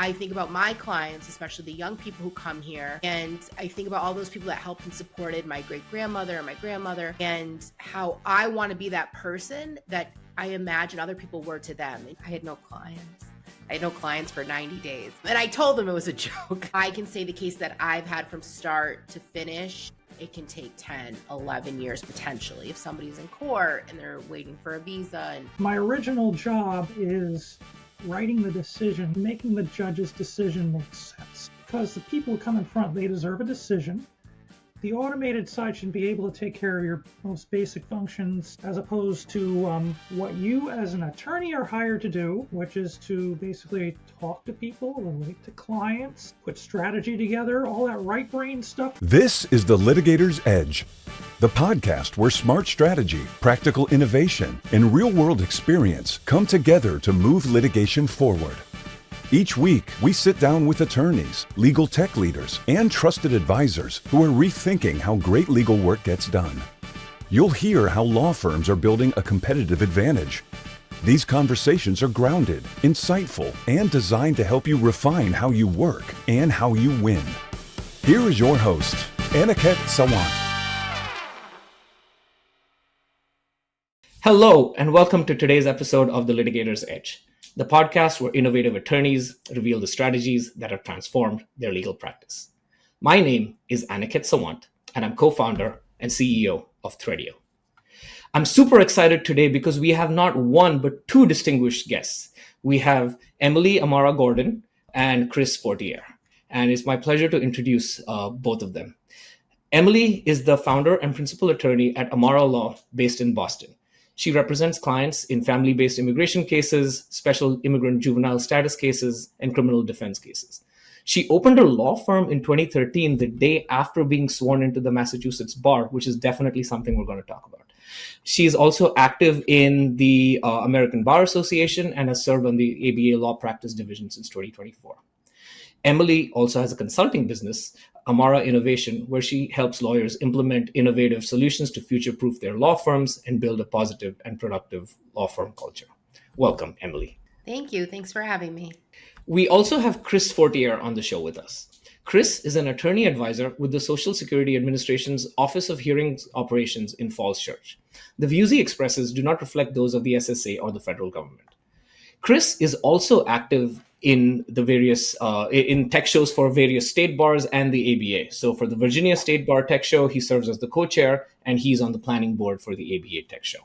I think about my clients, especially the young people who come here, and I think about all those people that helped and supported my great-grandmother and my grandmother, and how I want to be that person that I imagine other people were to them. I had no clients. I had no clients for 90 days. And I told them it was a joke. I can say the case that I've had from start to finish, it can take 10, 11 years potentially if somebody's in court and they're waiting for a visa. My original job is writing the decision, making the judge's decision make sense. Because the people who come in front, they deserve a decision. The automated side should be able to take care of your most basic functions as opposed to what you as an attorney are hired to do, which is to basically talk to people, relate to clients, put strategy together, all that right brain stuff. This is The Litigator's Edge, the podcast where smart strategy, practical innovation, and real-world experience come together to move litigation forward. Each week, we sit down with attorneys, legal tech leaders, and trusted advisors who are rethinking how great legal work gets done. You'll hear how law firms are building a competitive advantage. These conversations are grounded, insightful, and designed to help you refine how you work and how you win. Here is your host, Aniket Sawant. Hello, and welcome to today's episode of The Litigator's Edge, the podcast where innovative attorneys reveal the strategies that have transformed their legal practice. My name is Aniket Sawant, and I'm co-founder and CEO of Threadio. I'm super excited today because we have not one, but two distinguished guests. We have Amara Gordon and Chris Fortier, and it's my pleasure to introduce both of them. Emily is the founder and principal attorney at Amara Law based in Boston. She represents clients in family-based immigration cases, special immigrant juvenile status cases, and criminal defense cases. She opened her law firm in 2013, the day after being sworn into the Massachusetts bar, which is definitely something we're going to talk about. She is also active in the American Bar Association and has served on the ABA Law Practice Division since 2024. Emily also has a consulting business, Amara Innovation, where she helps lawyers implement innovative solutions to future-proof their law firms and build a positive and productive law firm culture. Welcome, Emily. Thank you. Thanks for having me. We also have Chris Fortier on the show with us. Chris is an attorney advisor with the Social Security Administration's Office of Hearings Operations in Falls Church. The views he expresses do not reflect those of the SSA or the federal government. Chris is also active in the various in tech shows for various state bars and the ABA. So for the Virginia State Bar Tech Show, he serves as the co-chair, and he's on the planning board for the ABA Tech Show.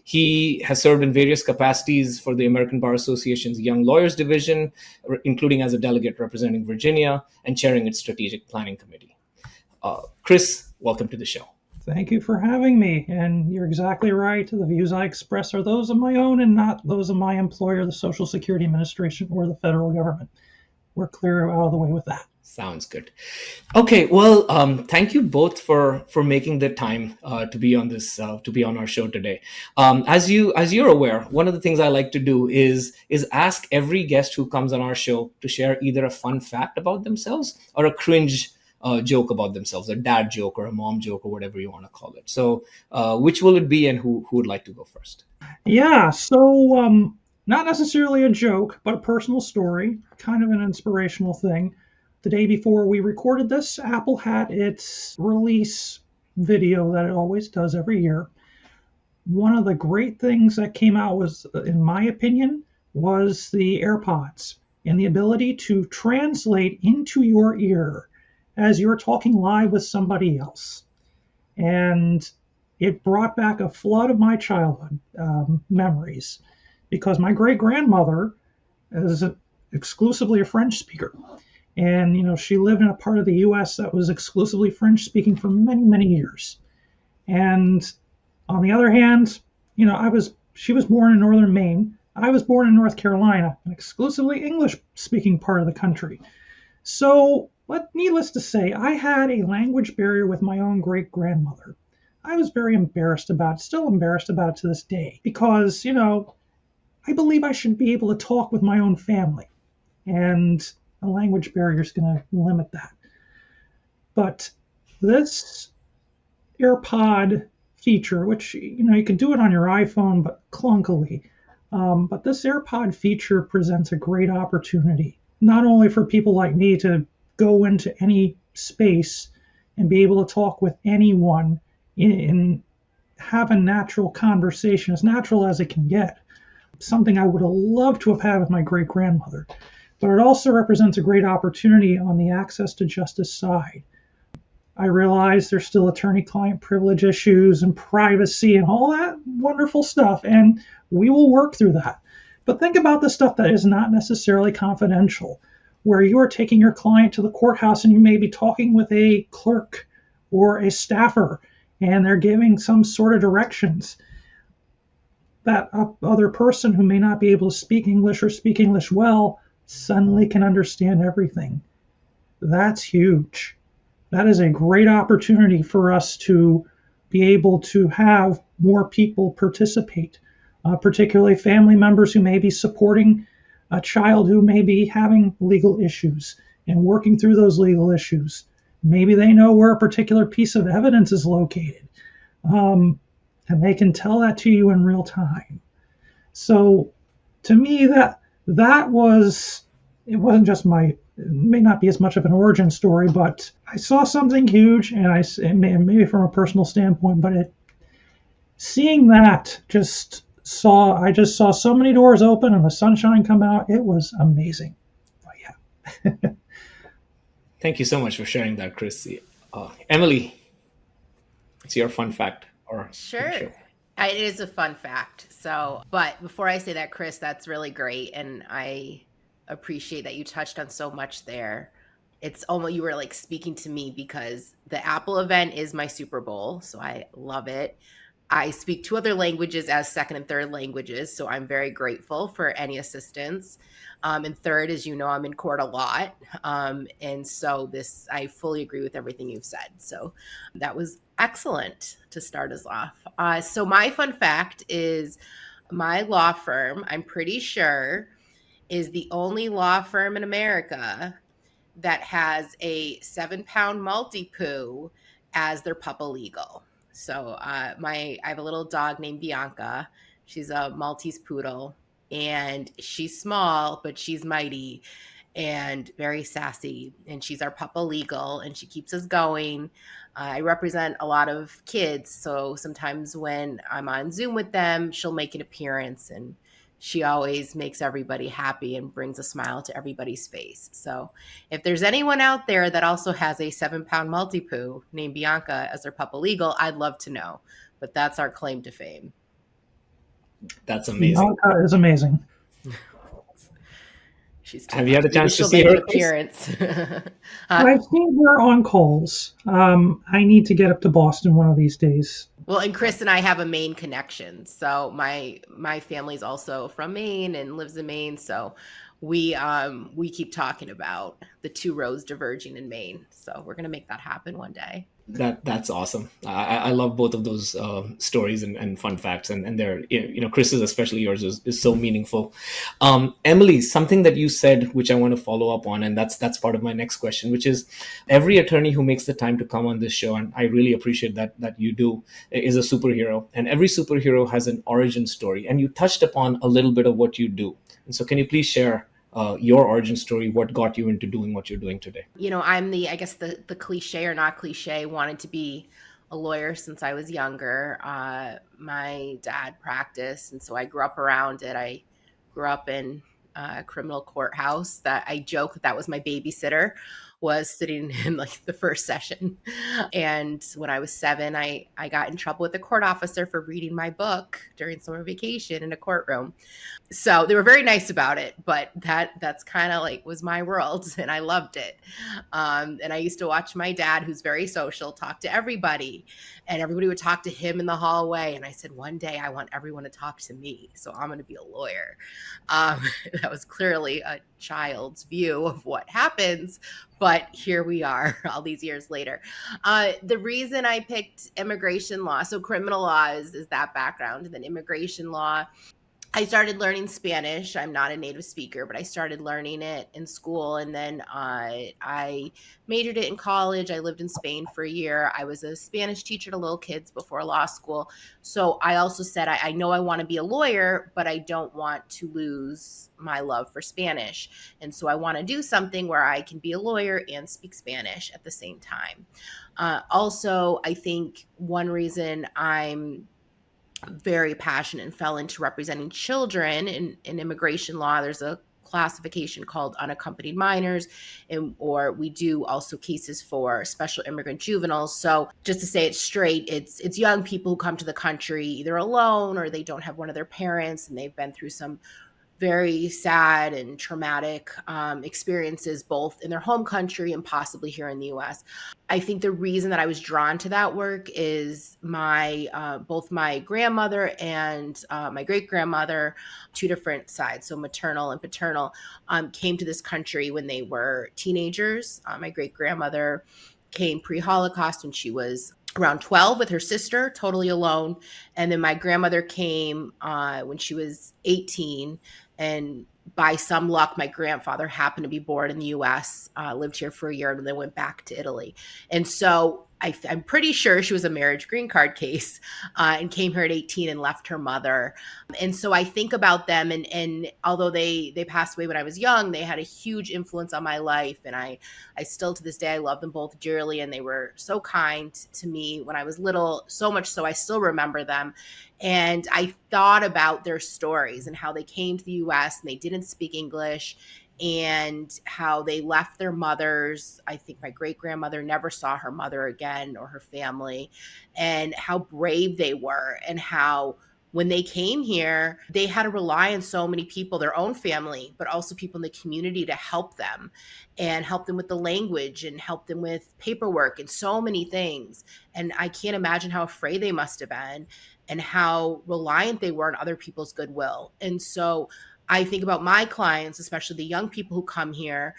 He has served in various capacities for the American Bar Association's Young Lawyers Division, including as a delegate representing Virginia and chairing its strategic planning committee. Chris, welcome to the show. Thank you for having me. And you're exactly right. The views I express are those of my own and not those of my employer, the Social Security Administration, or the federal government. We're clear out of the way with that. Sounds good. Okay, well, thank you both for making the time to be on this to be on our show today. As you're aware, one of the things I like to do is ask every guest who comes on our show to share either a fun fact about themselves or a cringe joke about themselves, a dad joke or a mom joke or whatever you want to call it. So which will it be, and who would like to go first? Yeah, so not necessarily a joke, but a personal story, kind of an inspirational thing. The day before we recorded this, Apple had its release video that it always does every year. One of the great things that came out was, in my opinion, was the AirPods and the ability to translate into your ear as you're talking live with somebody else. And it brought back a flood of my childhood memories, because my great-grandmother is exclusively a French speaker. And, she lived in a part of the U.S. that was exclusively French-speaking for many, many years. And on the other hand, she was born in northern Maine. I was born in North Carolina, an exclusively English-speaking part of the country. So, needless to say, I had a language barrier with my own great-grandmother. I was very embarrassed about it, still embarrassed about it to this day, because, I believe I should be able to talk with my own family. And a language barrier is going to limit that. But this AirPod feature, which, you can do it on your iPhone, but clunkily. But this AirPod feature presents a great opportunity not only for people like me to go into any space and be able to talk with anyone and have a natural conversation, as natural as it can get, something I would have loved to have had with my great grandmother. But it also represents a great opportunity on the access to justice side. I realize there's still attorney-client privilege issues and privacy and all that wonderful stuff, and we will work through that. But think about the stuff that is not necessarily confidential, where you are taking your client to the courthouse and you may be talking with a clerk or a staffer, and they're giving some sort of directions. That other person who may not be able to speak English or speak English well suddenly can understand everything. That's huge. That is a great opportunity for us to be able to have more people participate, particularly family members who may be supporting a child who may be having legal issues and working through those legal issues. Maybe they know where a particular piece of evidence is located, and they can tell that to you in real time. So to me, that was, it wasn't just it may not be as much of an origin story, but I saw something huge, and maybe from a personal standpoint, but seeing that I just saw so many doors open and the sunshine come out. It was amazing. But yeah. Thank you so much for sharing that, Chris. Emily, it's your fun fact. Sure. It is a fun fact. So, but before I say that, Chris, that's really great. And I appreciate that you touched on so much there. It's almost, you were like speaking to me, because the Apple event is my Super Bowl. So I love it. I speak 2 other languages as second and third languages. So I'm very grateful for any assistance. And third, as you know, I'm in court a lot. And so I fully agree with everything you've said. So that was excellent to start us off. So my fun fact is my law firm, I'm pretty sure, is the only law firm in America that has a 7-pound Maltipoo as their pup legal. So I have a little dog named Bianca. She's a Maltese poodle, and she's small, but she's mighty and very sassy. And she's our pup legal, and she keeps us going. I represent a lot of kids, so sometimes when I'm on Zoom with them, she'll make an appearance, and she always makes everybody happy and brings a smile to everybody's face. So if there's anyone out there that also has a 7-pound Maltipoo named Bianca as their pup legal, I'd love to know. But that's our claim to fame. That's amazing. Bianca is amazing. Have you had a chance to see her? Appearance. I've seen her on calls. I need to get up to Boston one of these days. Well, and Chris and I have a Maine connection. So my family's also from Maine and lives in Maine. So we keep talking about the 2 roads diverging in Maine. So we're gonna make that happen one day. That's awesome. I love both of those stories and fun facts, and they're, Chris's, especially yours, is so meaningful. Emily, something that you said, which I want to follow up on, and that's part of my next question, which is every attorney who makes the time to come on this show, and I really appreciate that you do, is a superhero, and every superhero has an origin story, and you touched upon a little bit of what you do. And so can you please share your origin story, what got you into doing what you're doing today? I'm I guess the cliche or not cliche, wanted to be a lawyer since I was younger. My dad practiced, and so I grew up around it. I grew up in a criminal courthouse that I joke that was my babysitter, was sitting in like the first session. And when I was 7, I got in trouble with a court officer for reading my book during summer vacation in a courtroom. So they were very nice about it, but that's kind of like was my world, and I loved it. And I used to watch my dad, who's very social, talk to everybody, and everybody would talk to him in the hallway. And I said, one day I want everyone to talk to me, so I'm going to be a lawyer. That was clearly a child's view of what happens, but here we are all these years later. The reason I picked immigration law, so criminal law is that background, and then immigration law I started learning Spanish. I'm not a native speaker, but I started learning it in school. And then I majored it in college. I lived in Spain for a year. I was a Spanish teacher to little kids before law school. So I also said, I know I want to be a lawyer, but I don't want to lose my love for Spanish. And so I want to do something where I can be a lawyer and speak Spanish at the same time. Also, I think one reason I'm very passionate and fell into representing children in immigration law. There's a classification called unaccompanied minors, or we do also cases for special immigrant juveniles. So just to say it straight, it's young people who come to the country either alone or they don't have one of their parents and they've been through some very sad and traumatic experiences, both in their home country and possibly here in the U.S. I think the reason that I was drawn to that work is both my grandmother and my great-grandmother, two different sides, so maternal and paternal, came to this country when they were teenagers. My great-grandmother came pre-Holocaust when she was around 12 with her sister, totally alone. And then my grandmother came when she was 18. And by some luck, my grandfather happened to be born in the U.S., lived here for a year, and then went back to Italy. And so I'm pretty sure she was a marriage green card case and came here at 18 and left her mother. And so I think about them, and although they passed away when I was young, they had a huge influence on my life. And I still to this day, I love them both dearly. And they were so kind to me when I was little, so much so I still remember them. And I thought about their stories and how they came to the U.S. and they didn't speak English, and how they left their mothers. I think my great-grandmother never saw her mother again or her family, and how brave they were, and how when they came here, they had to rely on so many people, their own family, but also people in the community to help them and help them with the language and help them with paperwork and so many things. And I can't imagine how afraid they must have been and how reliant they were on other people's goodwill. And so I think about my clients, especially the young people who come here,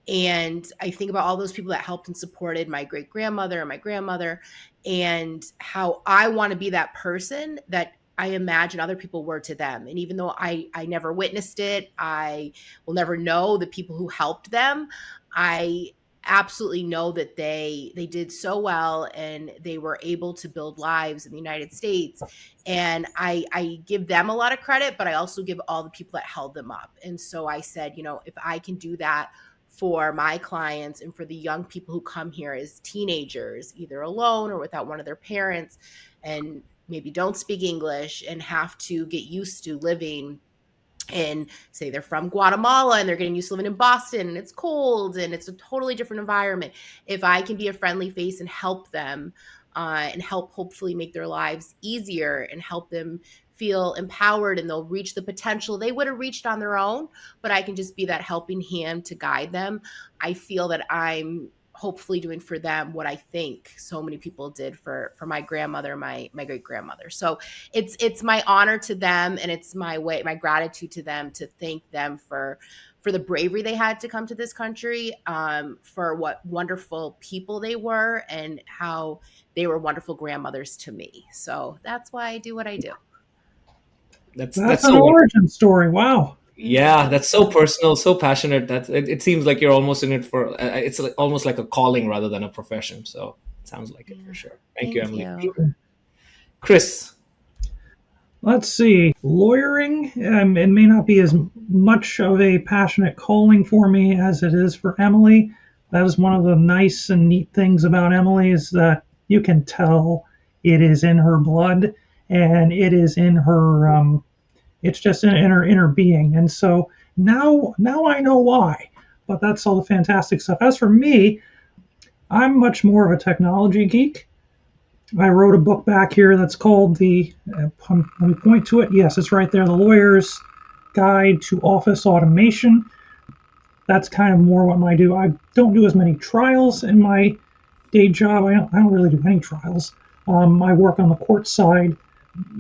and I think about all those people that helped and supported my great-grandmother and my grandmother, and how I want to be that person that I imagine other people were to them. And even though I never witnessed it, I will never know the people who helped them. I absolutely know that they did so well and they were able to build lives in the United States. And I give them a lot of credit, but I also give all the people that held them up. And so I said, if I can do that for my clients and for the young people who come here as teenagers, either alone or without one of their parents, and maybe don't speak English and have to get used to living in, say they're from Guatemala and they're getting used to living in Boston and it's cold and it's a totally different environment. If I can be a friendly face and help them and help hopefully make their lives easier and help them feel empowered, and they'll reach the potential they would have reached on their own, but I can just be that helping hand to guide them. I feel that I'm hopefully doing for them what I think so many people did for my grandmother, my great-grandmother. So it's my honor to them, and it's my gratitude to them, to thank them for the bravery they had to come to this country, for what wonderful people they were, and how they were wonderful grandmothers to me. So that's why I do what I do. That's an origin story. Wow. Yeah, that's so personal, so passionate. It seems like you're almost in it for, it's like, almost like a calling rather than a profession. So it sounds like it for sure. Thank you, Emily. Chris. Let's see. Lawyering, it may not be as much of a passionate calling for me as it is for Emily. That is one of the nice and neat things about Emily, is that you can tell it is in her blood, and it is in her, it's just in her inner being. And so now I know why. But that's all the fantastic stuff. As for me, I'm much more of a technology geek. I wrote a book back here that's called let me point to it. Yes, it's right there. The Lawyer's Guide to Office Automation. That's kind of more what I do. I don't do as many trials in my day job. I don't really do any trials. I work on the court side.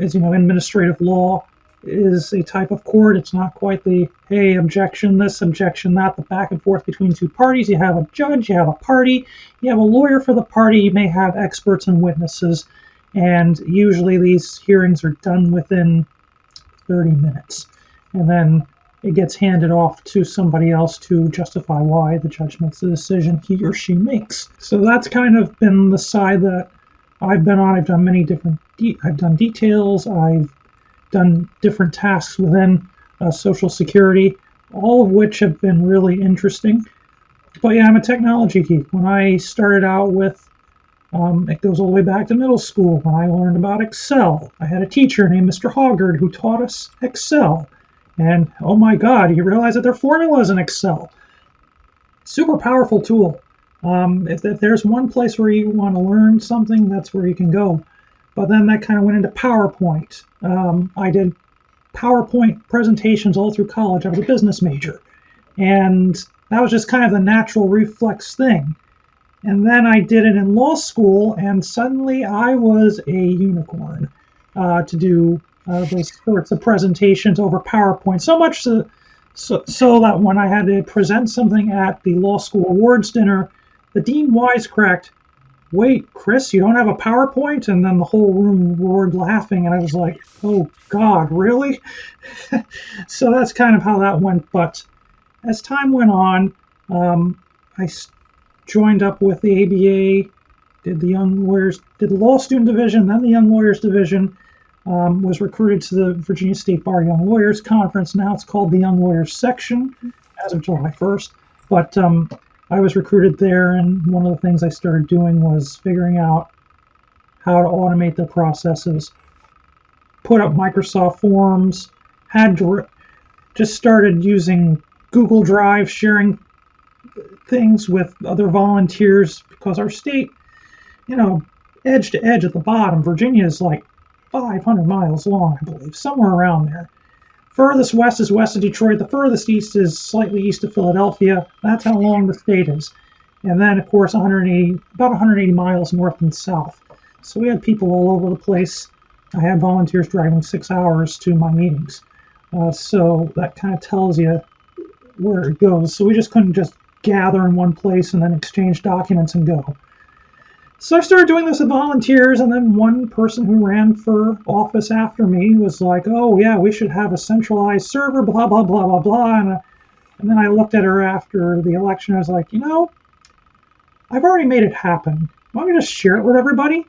As you know, administrative law is a type of court. It's not quite the, hey, objection this, objection that, the back and forth between two parties. You have a judge, you have a party, you have a lawyer for the party, you may have experts and witnesses, and usually these hearings are done within 30 minutes. And then it gets handed off to somebody else to justify why the judge makes the decision he or she makes. So that's kind of been the side that I've been on. I've done many different, I've done details, I've done different tasks within Social Security, all of which have been really interesting. But yeah, I'm a technology geek. When I started out with, it goes all the way back to middle school when I learned about Excel. I had a teacher named Mr. Hoggard who taught us Excel. And oh my God, you realize that there are formulas in Excel. Super powerful tool. If there's one place where you want to learn something, that's where you can go. But then that kind of went into PowerPoint. I did PowerPoint presentations all through college. I was a business major. And that was just kind of the natural reflex thing. And then I did it in law school, and suddenly I was a unicorn to do those sorts of presentations over PowerPoint. So much so that when I had to present something at the law school awards dinner, the dean wisecracked, "Wait, Chris, you don't have a PowerPoint?" And then the whole room roared laughing, and I was like, oh God, really? So that's kind of how that went. But as time went on, I joined up with the ABA, did the law student division, then the young lawyers division, was recruited to the Virginia State Bar Young Lawyers Conference. Now it's called the Young Lawyers Section as of July 1st. But I was recruited there, and one of the things I started doing was figuring out how to automate their processes, put up Microsoft Forms, just started using Google Drive, sharing things with other volunteers, because our state, edge to edge at the bottom, Virginia is like 500 miles long, I believe, somewhere around there. Furthest west is west of Detroit. The furthest east is slightly east of Philadelphia. That's how long the state is. And then, of course, about 180 miles north and south. So we had people all over the place. I had volunteers driving 6 hours to my meetings. So that kind of tells you where it goes. So we just couldn't just gather in one place and then exchange documents and go. So I started doing this with volunteers, and then one person who ran for office after me was like, "Oh yeah, we should have a centralized server, blah, blah, blah, blah, blah." And then I looked at her after the election. I was like, I've already made it happen. Why don't we just share it with everybody?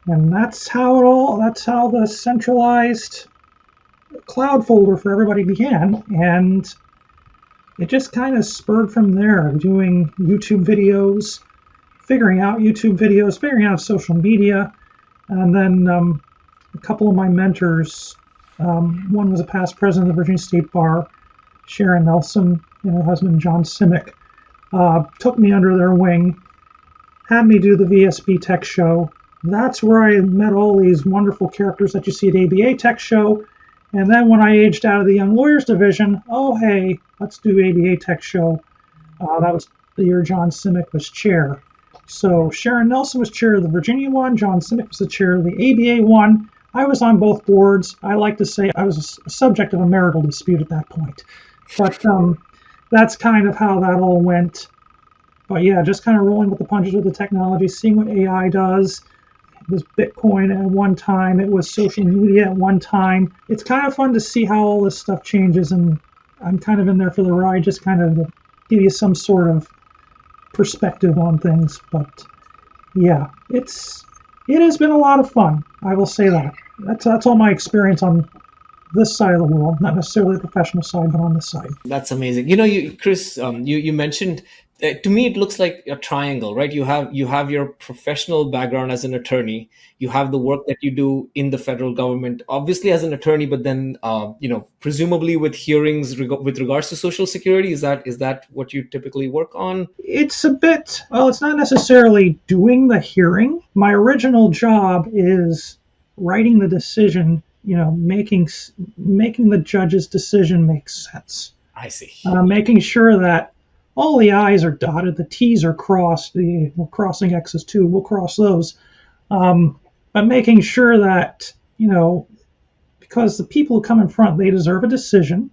And that's how the centralized cloud folder for everybody began. And it just kind of spurred from there, doing YouTube videos, figuring out social media. And then a couple of my mentors, one was a past president of the Virginia State Bar, Sharon Nelson, and her husband, John Simic, took me under their wing, had me do the VSB Tech Show. That's where I met all these wonderful characters that you see at ABA Tech Show. And then when I aged out of the Young Lawyers Division, oh, hey, let's do ABA Tech Show. That was the year John Simic was chair. So Sharon Nelson was chair of the Virginia one. John Simic was the chair of the ABA one. I was on both boards. I like to say I was a subject of a marital dispute at that point. But that's kind of how that all went. But yeah, just kind of rolling with the punches with the technology, seeing what AI does. It was Bitcoin at one time. It was social media at one time. It's kind of fun to see how all this stuff changes, and I'm kind of in there for the ride, just kind of to give you some sort of perspective on things. But yeah, it has been a lot of fun. I will say that. That's all my experience on this side of the world, not necessarily the professional side, but on this side. That's amazing. Chris, you mentioned, to me, it looks like a triangle, right? You have your professional background as an attorney. You have the work that you do in the federal government, obviously as an attorney, but then, presumably with hearings with regards to Social Security. Is that what you typically work on? It's it's not necessarily doing the hearing. My original job is writing the decision, making the judge's decision make sense. I see. Making sure that all the I's are dotted, the T's are crossed. We're crossing X's too. We'll cross those. But making sure that, because the people who come in front, they deserve a decision.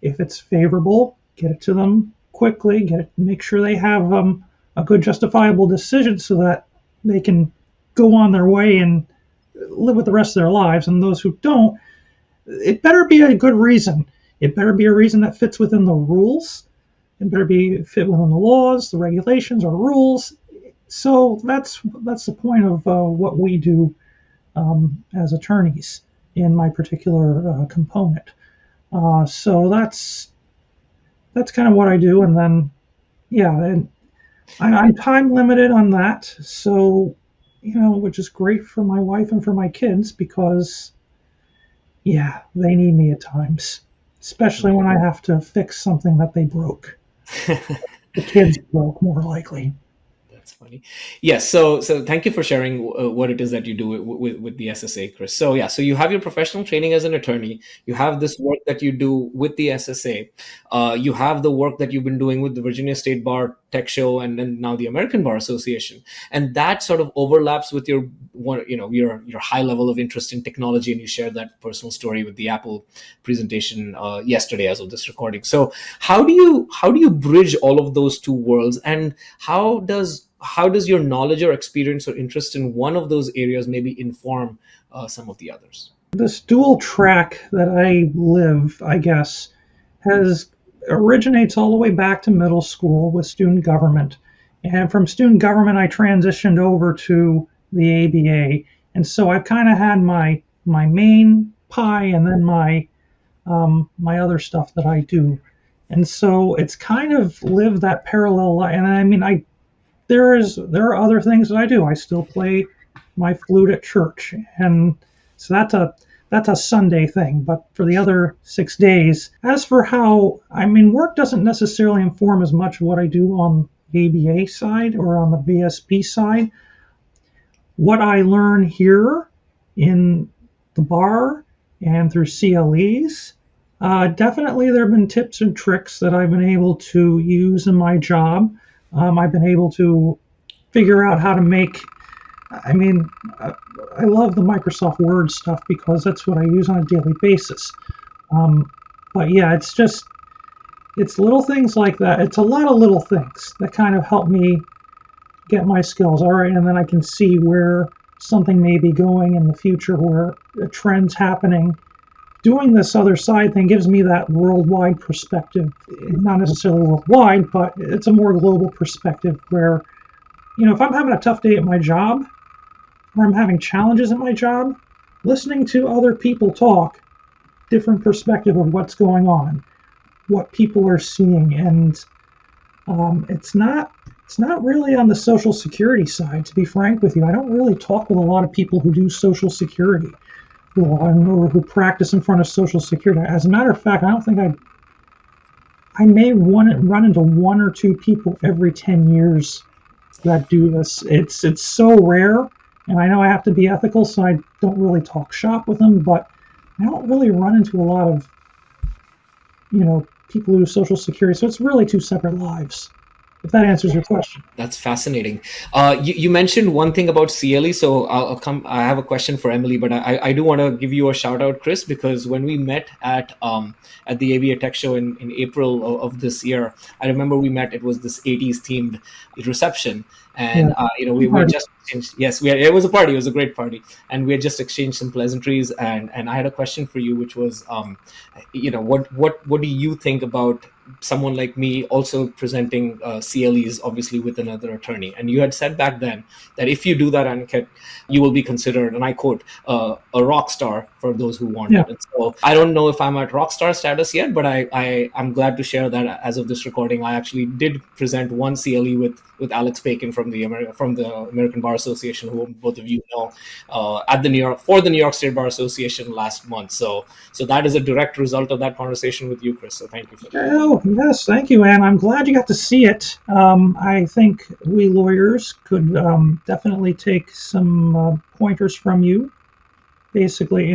If it's favorable, get it to them quickly. Make sure they have a good justifiable decision so that they can go on their way and live with the rest of their lives. And those who don't, it better be a good reason. It better be a reason that fits within the rules. It better be fit within the laws, the regulations, or rules. So that's the point of what we do as attorneys in my particular component. So that's kind of what I do, and then and I'm time limited on that. So which is great for my wife and for my kids because they need me at times, especially when I have to fix something that they broke. The kids broke, more likely. That's funny. Yes. So thank you for sharing what it is that you do with the SSA, Chris. So you have your professional training as an attorney. You have this work that you do with the SSA. You have the work that you've been doing with the Virginia State Bar Tech Show, and then now the American Bar Association, and that sort of overlaps with your high level of interest in technology. And you shared that personal story with the Apple presentation yesterday, as of this recording. So how do you bridge all of those two worlds, and how does your knowledge or experience or interest in one of those areas maybe inform some of the others? This dual track that I live, I guess, originates all the way back to middle school with student government. And from student government, I transitioned over to the ABA. And so I've kind of had my main pie and then my other stuff that I do. And so it's kind of lived that parallel life. And I mean, there are other things that I do. I still play my flute at church, and so that's a Sunday thing. But for the other 6 days, as for work doesn't necessarily inform as much what I do on the ABA side or on the VSP side. What I learn here in the bar and through CLEs, definitely there have been tips and tricks that I've been able to use in my job. I've been able to figure out how to make, I love the Microsoft Word stuff because that's what I use on a daily basis. But it's little things like that. It's a lot of little things that kind of help me get my skills. All right, and then I can see where something may be going in the future, where a trend's happening. Doing this other side thing gives me that worldwide perspective, not necessarily worldwide, but it's a more global perspective where, if I'm having a tough day at my job or I'm having challenges at my job, listening to other people talk, different perspective of what's going on, what people are seeing. And it's not really on the Social Security side, to be frank with you. I don't really talk with a lot of people who do Social Security or who practice in front of Social Security. As a matter of fact, I don't think I may run into one or two people every 10 years that do this. It's so rare, and I know I have to be ethical, so I don't really talk shop with them, but I don't really run into a lot of, people who do Social Security. So it's really two separate lives, if that answers your question. That's fascinating. You mentioned one thing about CLE, so I have a question for Emily, but I do want to give you a shout out, Chris, because when we met at the ABA Tech Show in April of this year, I remember we met. It was this 80s themed reception, and we were just it was a party. It was a great party, and we had just exchanged some pleasantries. And I had a question for you, which was, what do you think about someone like me also presenting CLEs, obviously with another attorney? And you had said back then that if you do that, Aniket, you will be considered, and I quote, a rock star for those who want it. And so I don't know if I'm at rock star status yet, but I'm glad to share that as of this recording, I actually did present one CLE with Alex Bacon from the American Bar Association, who both of you know, for the New York State Bar Association last month. So that is a direct result of that conversation with you, Chris. So thank you for that. Oh, yes, thank you, Anne. I'm glad you got to see it. I think we lawyers could definitely take some pointers from you. Basically,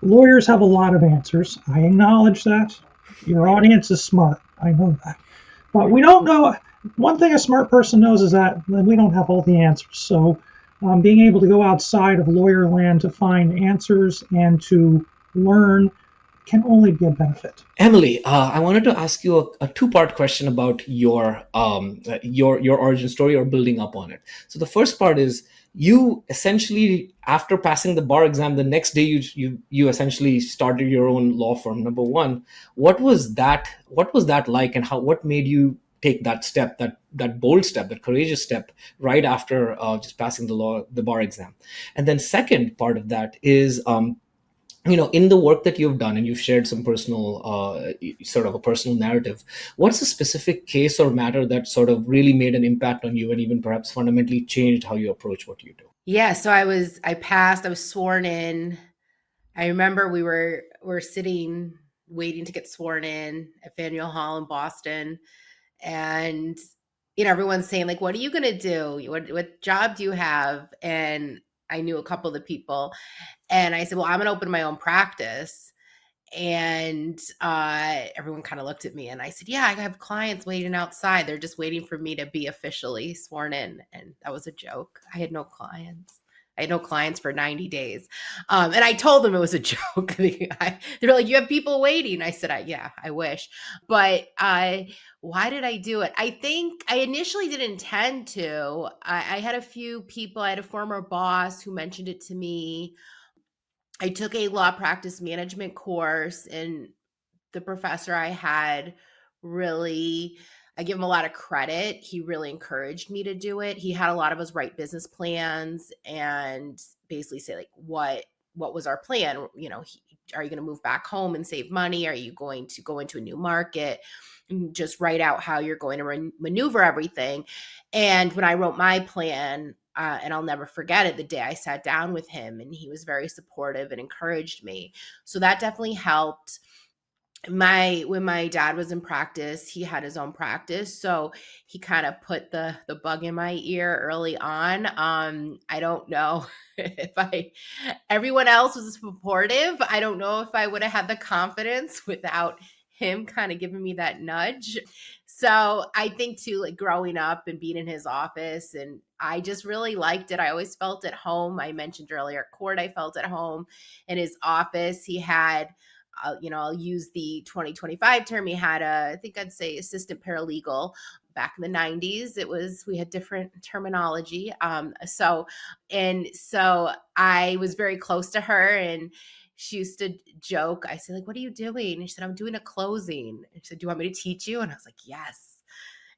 lawyers have a lot of answers. I acknowledge that. Your audience is smart. I know that. But we don't know. One thing a smart person knows is that we don't have all the answers. So being able to go outside of lawyer land to find answers and to learn can only be a benefit. Emily, I wanted to ask you a two-part question about your origin story or building up on it. So the first part is, you essentially, after passing the bar exam, the next day you essentially started your own law firm. Number one, what was that like, and what made you take that step, that bold step, that courageous step, right after just passing the bar exam? And then second part of that is, in the work that you've done, and you've shared some personal sort of a personal narrative, what's a specific case or matter that sort of really made an impact on you and even perhaps fundamentally changed how you approach what you do? Yeah, so I passed, I was sworn in. I remember we were sitting waiting to get sworn in at Faneuil Hall in Boston, and everyone's saying, like, what are you going to do? What job do you have? And I knew a couple of the people, and I said, well, I'm going to open my own practice. And everyone kind of looked at me, and I said, yeah, I have clients waiting outside. They're just waiting for me to be officially sworn in. And that was a joke. I had no clients. I had no clients for 90 days. And I told them it was a joke. They were like, you have people waiting. I said, yeah, I wish. But why did I do it? I think I initially didn't intend to. I had a few people. I had a former boss who mentioned it to me. I took a law practice management course, and the professor I had really, I give him a lot of credit. He really encouraged me to do it. He had a lot of us write business plans and basically say, like, what was our plan? Are you going to move back home and save money? Are you going to go into a new market? And just write out how you're going to maneuver everything. And when I wrote my plan, and I'll never forget it, the day I sat down with him, and he was very supportive and encouraged me. So that definitely helped. When my dad was in practice, he had his own practice. So he kind of put the bug in my ear early on. I don't know if everyone else was supportive. I don't know if I would have had the confidence without him kind of giving me that nudge. So I think too, like, growing up and being in his office, and I just really liked it. I always felt at home. I mentioned earlier at court, I felt at home in his office. He had, I'll use the 2025 term. He had I think I'd say assistant paralegal. Back in the 90s, we had different terminology. So I was very close to her, and she used to joke. I said, like, what are you doing? And she said, I'm doing a closing. And she said, do you want me to teach you? And I was like, yes.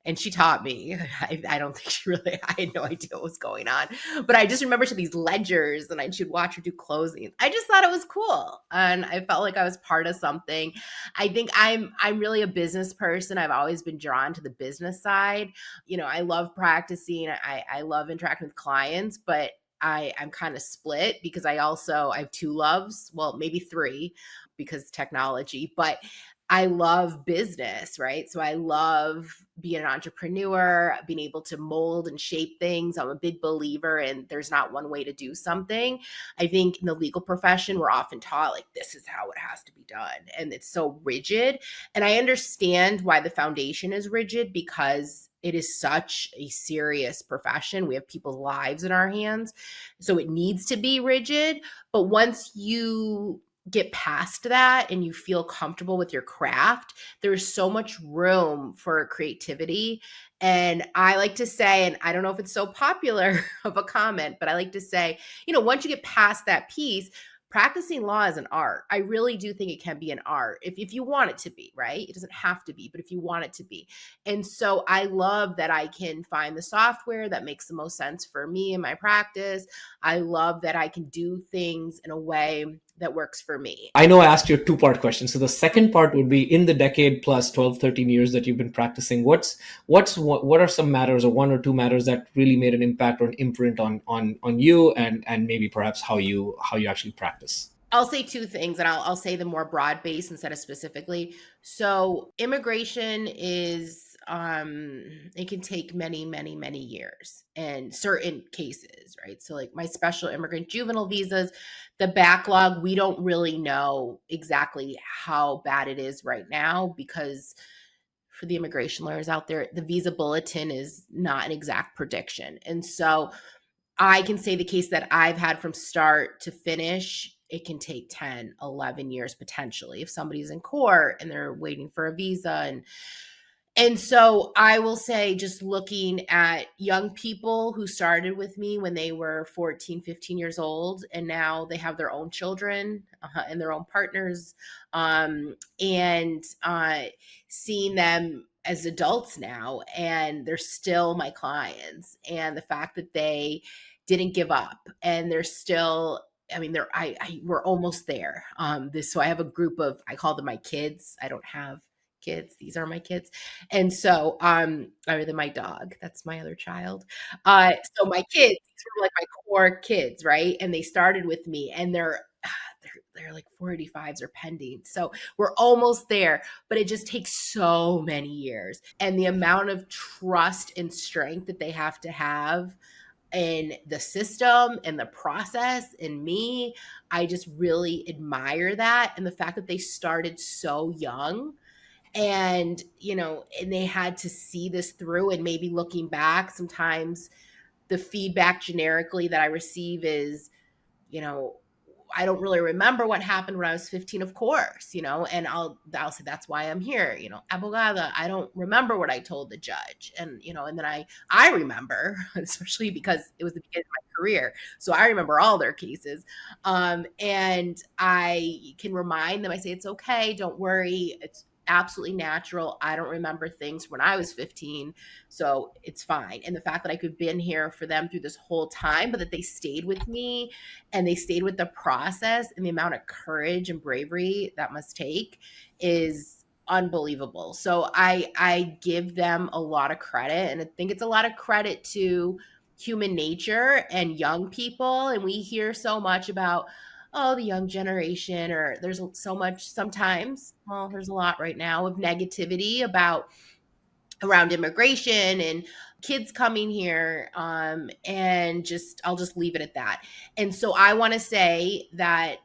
And she taught me. I don't think I had no idea what was going on. But I just remember to these ledgers, and she'd watch her do closings. I just thought it was cool. And I felt like I was part of something. I think I'm really a business person. I've always been drawn to the business side. I love practicing. I love interacting with clients, but I'm kind of split because I have two loves. Well, maybe three, because technology, but I love business, right? So I love being an entrepreneur, being able to mold and shape things. I'm a big believer in there's not one way to do something. I think in the legal profession, we're often taught, like, this is how it has to be done. And it's so rigid. And I understand why the foundation is rigid, because it is such a serious profession. We have people's lives in our hands. So it needs to be rigid. But once you get past that and you feel comfortable with your craft, there's so much room for creativity. And I like to say, and I don't know if it's so popular of a comment, but I like to say, once you get past that piece, practicing law is an art. I really do think it can be an art if you want it to be, right? It doesn't have to be, but if you want it to be. And so I love that I can find the software that makes the most sense for me in my practice. I love that I can do things in a way that works for me. I know I asked you a two-part question. So the second part would be, in the decade plus 12, 13 years that you've been practicing, what are some matters, or one or two matters, that really made an impact or an imprint on you and maybe perhaps how you actually practice? I'll say two things, and I'll say them more broad-based instead of specifically. So immigration is, it can take many, many, many years in certain cases, right? So like my special immigrant juvenile visas, the backlog, we don't really know exactly how bad it is right now, because for the immigration lawyers out there, the visa bulletin is not an exact prediction. And so I can say the case that I've had from start to finish it can take 10, 11 years potentially if somebody's in court and they're waiting for a visa. And so I will say, just looking at young people who started with me when they were 14, 15 years old, and now they have their own children and their own partners, and seeing them as adults now, and they're still my clients. And the fact that they didn't give up, and they're still, I mean, we're almost there. So I have a group of, I call them my kids. I don't have kids. These are my kids. And so, other than my dog, that's my other child. So my kids, these were like my core kids, right? And they started with me, and they're like 485s are pending. So we're almost there, but it just takes so many years. And the amount of trust and strength that they have to have in the system and the process and me, I just really admire that. And the fact that they started so young, and and they had to see this through. And maybe looking back, sometimes the feedback generically that I receive is, I don't really remember what happened when I was 15, of course, and I'll say that's why I'm here, abogada. I don't remember what I told the judge. And, and then I remember, especially because it was the beginning of my career. So I remember all their cases. And I can remind them, I say, it's okay. Don't worry. It's absolutely natural. I don't remember things when I was 15, so it's fine. And the fact that I could have been here for them through this whole time, but that they stayed with me and they stayed with the process, and the amount of courage and bravery that must take is unbelievable. So I give them a lot of credit, and I think it's a lot of credit to human nature and young people. And we hear so much about, oh, the young generation, or there's so much sometimes, well, there's a lot right now of negativity around immigration and kids coming here. And I'll just leave it at that. And so I want to say that,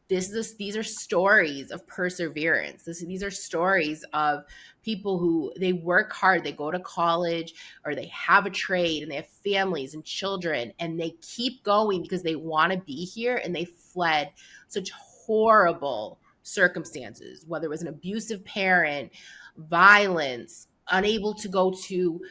these are stories of perseverance. These are stories of people who, they work hard, they go to college, or they have a trade, and they have families and children, and they keep going because they want to be here, and they fled such horrible circumstances, whether it was an abusive parent, violence, unable to go to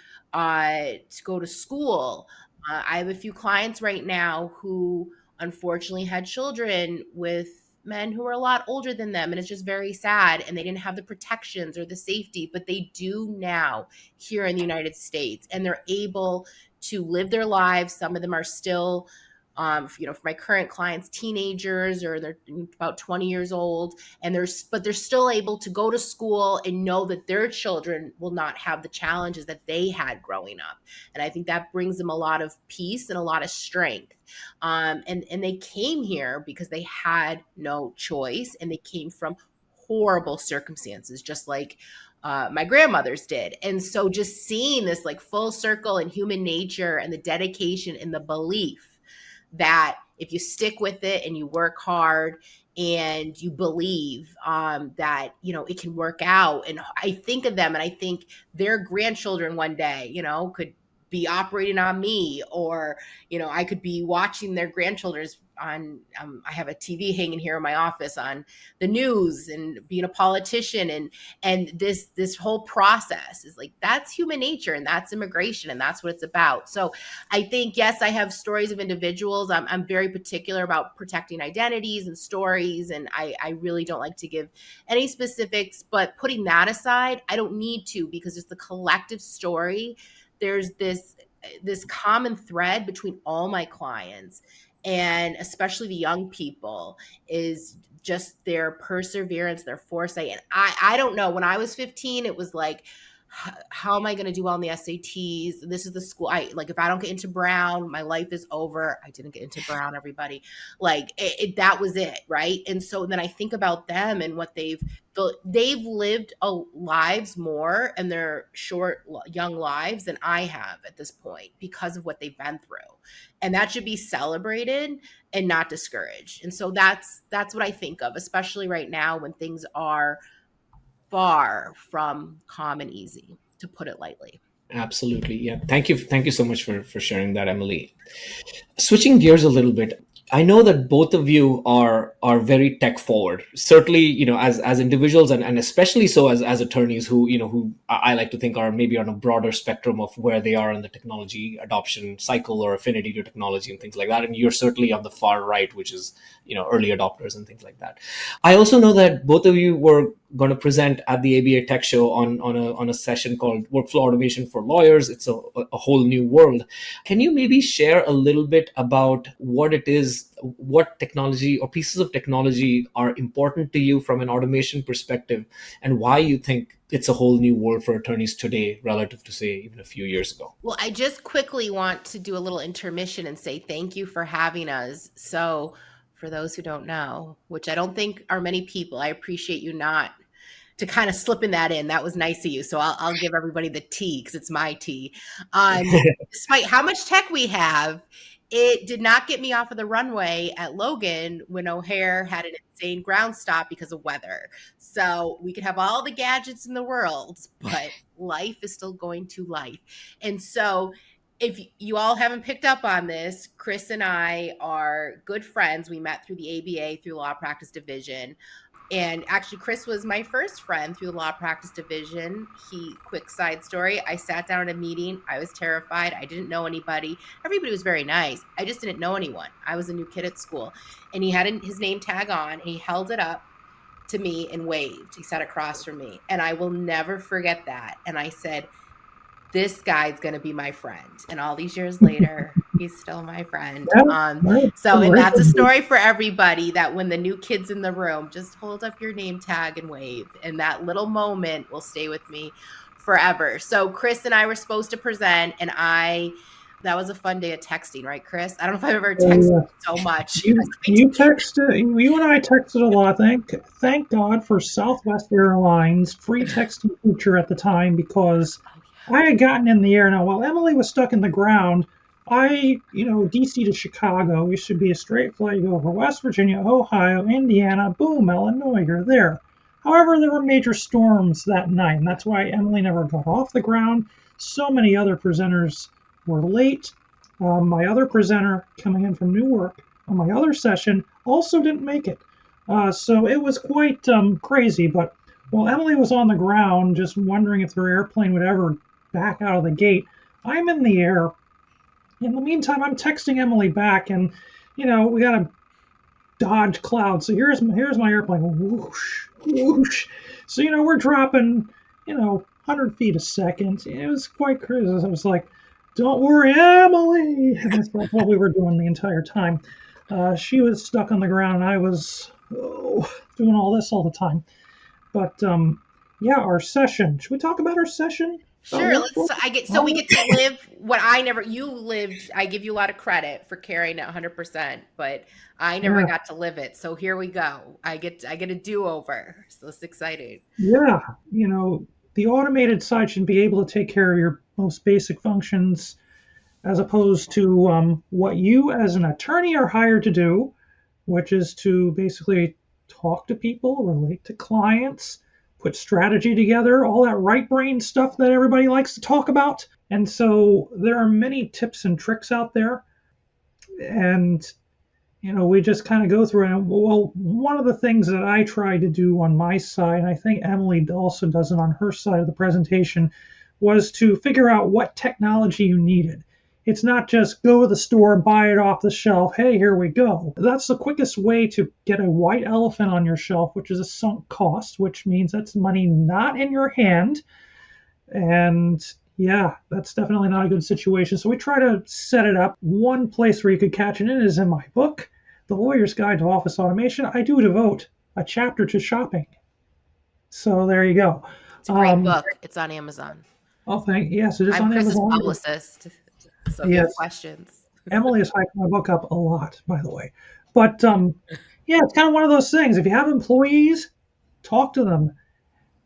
school. I have a few clients right now who unfortunately had children with men who are a lot older than them, and it's just very sad. And they didn't have the protections or the safety, but they do now here in the United States, and they're able to live their lives. Some of them are still, for my current clients, teenagers, or they're about 20 years old, but they're still able to go to school and know that their children will not have the challenges that they had growing up. And I think that brings them a lot of peace and a lot of strength. And they came here because they had no choice, and they came from horrible circumstances, just like my grandmothers did. And so just seeing this like full circle in human nature, and the dedication and the belief that if you stick with it and you work hard and you believe that, it can work out. And I think of them, and I think their grandchildren one day, could be operating on me, or, I could be watching their grandchildren's on, I have a TV hanging here in my office on the news, and being a politician. And this whole process is like, that's human nature, and that's immigration, and that's what it's about. So I think, yes, I have stories of individuals. I'm very particular about protecting identities and stories, and I really don't like to give any specifics. But putting that aside, I don't need to, because it's the collective story. There's this common thread between all my clients, and especially the young people, is just their perseverance, their foresight. And I don't know, when I was 15, it was like, how am I going to do well on the SATs? This is the school. If I don't get into Brown, my life is over. I didn't get into Brown, everybody. That was it, right? And so then I think about them and what they've lived lives more in their short, young lives than I have at this point, because of what they've been through. And that should be celebrated and not discouraged. And so that's what I think of, especially right now when things are far from calm and easy, to put it lightly. Absolutely. Yeah. Thank you so much for sharing that, Emily. Switching gears a little bit, I know that both of you are very tech forward. Certainly, as individuals, and especially so as attorneys who I like to think are maybe on a broader spectrum of where they are in the technology adoption cycle or affinity to technology and things like that. And you're certainly on the far right, which is early adopters and things like that. I also know that both of you were going to present at the ABA Tech Show on a session called Workflow Automation for Lawyers. It's a whole new world. Can you maybe share a little bit about what it is, what technology or pieces of technology are important to you from an automation perspective, and why you think it's a whole new world for attorneys today relative to, say, even a few years ago? Well, I just quickly want to do a little intermission and say thank you for having us. So for those who don't know, which I don't think are many people, I appreciate you not to kind of slipping that in. That was nice of you. So I'll give everybody the tea because it's my tea. Despite how much tech we have, it did not get me off of the runway at Logan when O'Hare had an insane ground stop because of weather. So we could have all the gadgets in the world, but life is still going to life. And so if you all haven't picked up on this, Chris and I are good friends. We met through the ABA, through Law Practice Division. And actually, Chris was my first friend through the Law Practice Division. Quick side story, I sat down at a meeting. I was terrified. I didn't know anybody. Everybody was very nice. I just didn't know anyone. I was a new kid at school. And he had his name tag on, and he held it up to me and waved. He sat across from me. And I will never forget that. And I said, this guy's going to be my friend. And all these years later, he's still my friend. And that's a story for everybody, that when the new kid's in the room, just hold up your name tag and wave. And that little moment will stay with me forever. So Chris and I were supposed to present, and that was a fun day of texting, right, Chris? I don't know if I've ever texted so much. You and I texted a lot. Thank God for Southwest Airlines free texting feature at the time, because I had gotten in the air. Now, while Emily was stuck in the ground, DC to Chicago, it should be a straight flight. You go over West Virginia, Ohio, Indiana, boom, Illinois, you're there. However, there were major storms that night, and that's why Emily never got off the ground. So many other presenters were late. My other presenter coming in from Newark on my other session also didn't make it. So it was quite crazy. But while Emily was on the ground, just wondering if her airplane would ever back out of the gate, I'm in the air. In the meantime, I'm texting Emily back, and we got to dodge clouds. So here's my airplane, whoosh, whoosh. So we're dropping 100 feet a second. It was quite crazy. I was like, "Don't worry, Emily," and that's what we were doing the entire time. She was stuck on the ground, and I was doing all this all the time. But our session. Should we talk about our session? Sure. We get to live what you lived. I give you a lot of credit for carrying it 100%, but I never got to live it. So here we go. I get a do-over. So it's exciting. Yeah. The automated side should be able to take care of your most basic functions, as opposed to what you as an attorney are hired to do, which is to basically talk to people, relate to clients, put strategy together, all that right brain stuff that everybody likes to talk about. And so there are many tips and tricks out there. And, we just kind of go through it. Well, one of the things that I try to do on my side, and I think Emily also does it on her side of the presentation, was to figure out what technology you needed. It's not just go to the store, buy it off the shelf. Hey, here we go. That's the quickest way to get a white elephant on your shelf, which is a sunk cost, which means that's money not in your hand. And that's definitely not a good situation. So we try to set it up. One place where you could catch it in is in my book, The Lawyer's Guide to Office Automation. I do devote a chapter to shopping. So there you go. It's a great book. It's on Amazon. Oh, yes, it is I'm on Chris's Amazon. Publicist. So yes. Questions. Emily has hyped my book up a lot, by the way. But it's kind of one of those things. If you have employees, talk to them.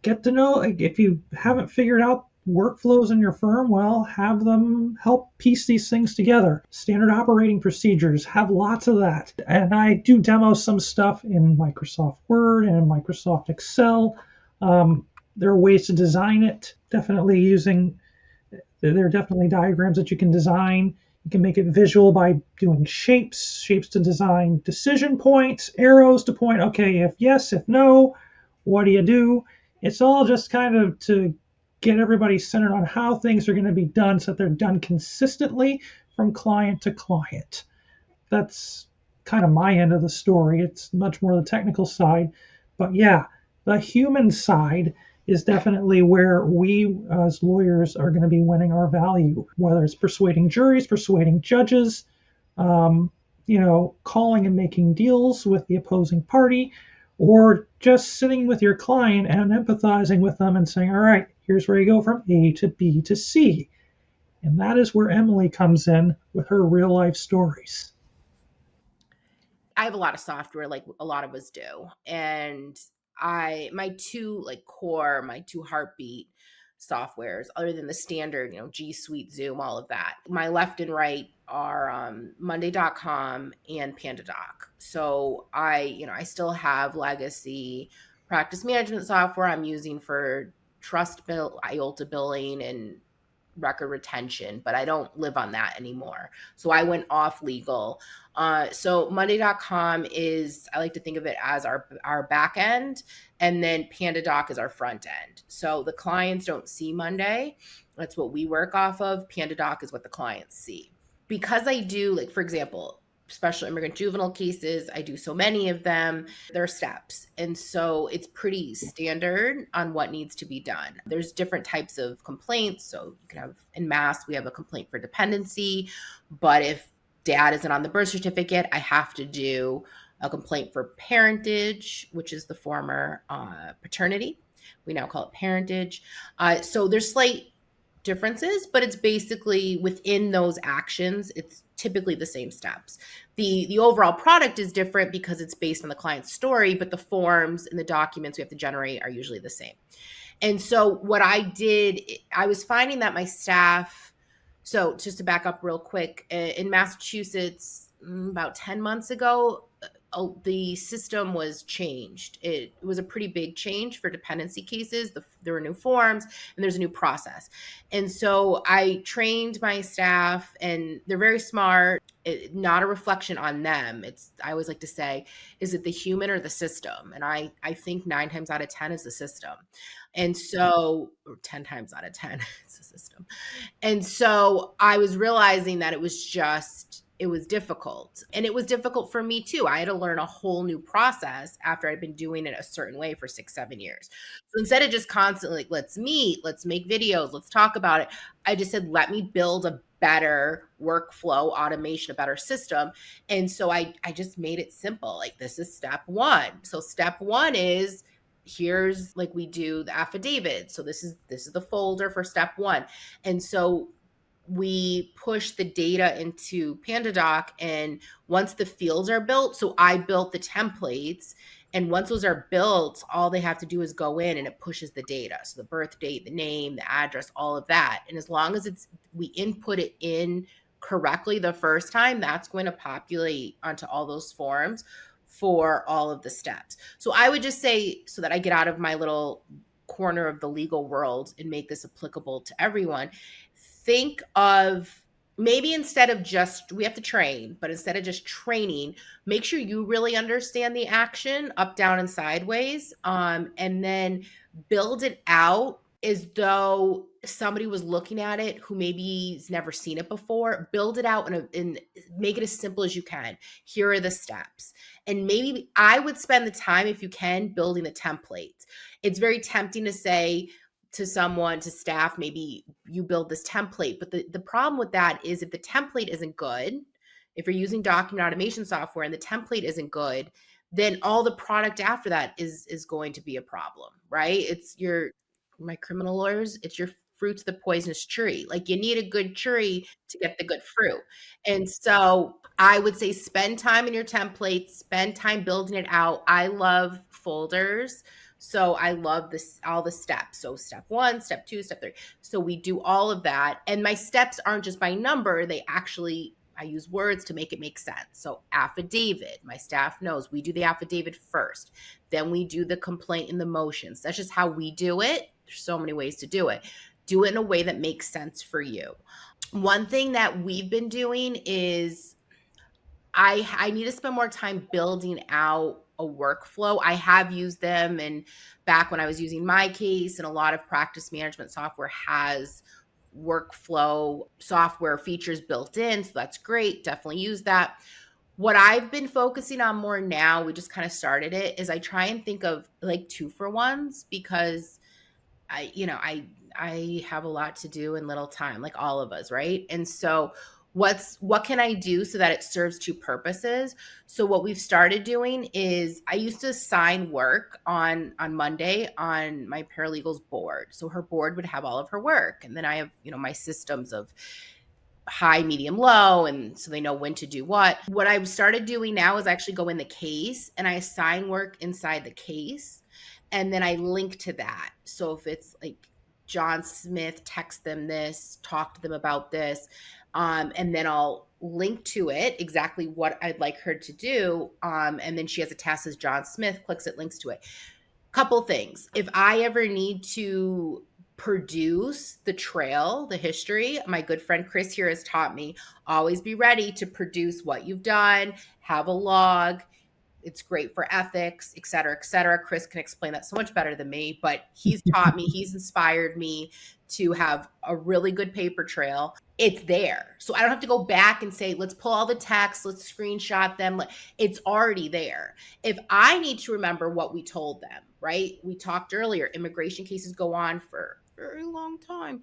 Get to know. If you haven't figured out workflows in your firm, well, have them help piece these things together. Standard operating procedures, have lots of that. And I do demo some stuff in Microsoft Word and Microsoft Excel. There are ways to design it. There are definitely diagrams that you can design You can make it visual by doing shapes to design decision points, arrows to point, okay, if yes, if no, what do you do? It's all just kind of to get everybody centered on how things are going to be done so that they're done consistently from client to client. That's kind of my end of the story. It's much more the technical side. But yeah, the human side is definitely where we as lawyers are going to be winning our value, whether it's persuading juries, persuading judges, calling and making deals with the opposing party, or just sitting with your client and empathizing with them and saying, all right, here's where you go from A to B to C. And that is where Emily comes in with her real life stories. I have a lot of software, like a lot of us do. And my two heartbeat softwares, other than the standard, G Suite, Zoom, all of that. My left and right are Monday.com and PandaDoc. So I still have legacy practice management software I'm using for trust bill, IOLTA billing, and record retention, but I don't live on that anymore. So I went off legal. So Monday.com is, I like to think of it as our back end, and then PandaDoc is our front end. So the clients don't see Monday. That's what we work off of. PandaDoc is what the clients see. Because I do, like, for example, special immigrant juvenile cases, I do so many of them, there are steps. And so it's pretty standard on what needs to be done. There's different types of complaints. So you can have, in mass, we have a complaint for dependency, but if dad isn't on the birth certificate, I have to do a complaint for parentage, which is the former paternity. We now call it parentage. So there's slight differences, but it's basically within those actions, it's typically the same steps. The overall product is different because it's based on the client's story, but the forms and the documents we have to generate are usually the same. And so what I did, I was finding that my staff, so just to back up real quick, in Massachusetts, about 10 months ago, the system was changed. It was a pretty big change for dependency cases. There were new forms and there's a new process. And so I trained my staff, and they're very smart. Not a reflection on them. I always like to say, is it the human or the system? And I think 9 times out of 10 is the system. And so, or 10 times out of 10, it's the system. And so I was realizing that it was difficult. And it was difficult for me too. I had to learn a whole new process after I'd been doing it a certain way for 6-7 years. So instead of just constantly like, let's meet, let's make videos, let's talk about it, I just said, let me build a better workflow automation, a better system. And so I just made it simple. Like, this is step 1. So step 1 is, here's, like, we do the affidavit. So this is the folder for step 1. And so we push the data into PandaDoc, and once the fields are built, so I built the templates, and once those are built, all they have to do is go in and it pushes the data. So the birth date, the name, the address, all of that. And as long as we input it in correctly the first time, that's going to populate onto all those forms for all of the steps. So I would just say, so that I get out of my little corner of the legal world and make this applicable to everyone, think of, maybe instead of just, we have to train, but instead of just training, make sure you really understand the action up, down, and sideways, and then build it out as though somebody was looking at it who maybe's never seen it before. Build it out and make it as simple as you can. Here are the steps. And maybe I would spend the time, if you can, building the templates. It's very tempting to say to someone, to staff, maybe you build this template. But the problem with that is, if the template isn't good, if you're using document automation software and the template isn't good, then all the product after that is going to be a problem, right? It's my criminal lawyers, it's your fruit's the poisonous tree. Like, you need a good tree to get the good fruit. And so I would say, spend time in your templates, spend time building it out. I love folders. So I love all the steps. So step 1, step 2, step 3. So we do all of that. And my steps aren't just by number. I use words to make it make sense. So affidavit, my staff knows we do the affidavit first. Then we do the complaint and the motions. That's just how we do it. There's so many ways to do it. Do it in a way that makes sense for you. One thing that we've been doing is I need to spend more time building out a workflow. I have used them, and back when I was using my case, and a lot of practice management software has workflow software features built in. So that's great. Definitely use that. What I've been focusing on more now, we just kind of started it, is I try and think of like 2-for-1s, because I have a lot to do in little time, like all of us, right? And so what can I do so that it serves two purposes? So what we've started doing is, I used to assign work on Monday on my paralegal's board. So her board would have all of her work. And then I have, my systems of high, medium, low, and so they know when to do what. What I've started doing now is actually go in the case and I assign work inside the case, and then I link to that. So if it's like John Smith, text them this, talk to them about this, and then I'll link to it exactly what I'd like her to do, and then she has a task as John Smith, clicks it, links to it. Couple things. If I ever need to produce the trail, the history, my good friend Chris here has taught me, always be ready to produce what you've done, have a log. It's great for ethics, et cetera, et cetera. Chris can explain that so much better than me, but he's taught me, he's inspired me to have a really good paper trail. It's there. So I don't have to go back and say, let's pull all the text, let's screenshot them. It's already there. If I need to remember what we told them, right? We talked earlier, immigration cases go on for a very long time.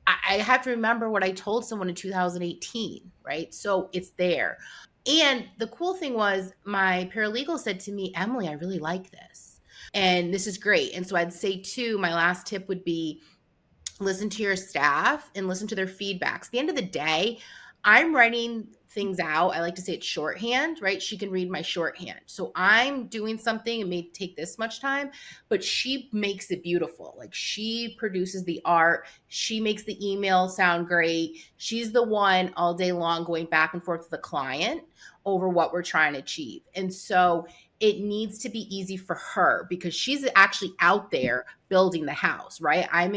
I have to remember what I told someone in 2018, right? So it's there. And the cool thing was, my paralegal said to me, Emily, I really like this. And this is great. And so I'd say too, my last tip would be, listen to your staff and listen to their feedbacks. At the end of the day, I'm writing things out. I like to say it's shorthand, right? She can read my shorthand. So I'm doing something, it may take this much time, but she makes it beautiful. Like, she produces the art. She makes the email sound great. She's the one all day long going back and forth with the client over what we're trying to achieve. And so it needs to be easy for her, because she's actually out there building the house, right? I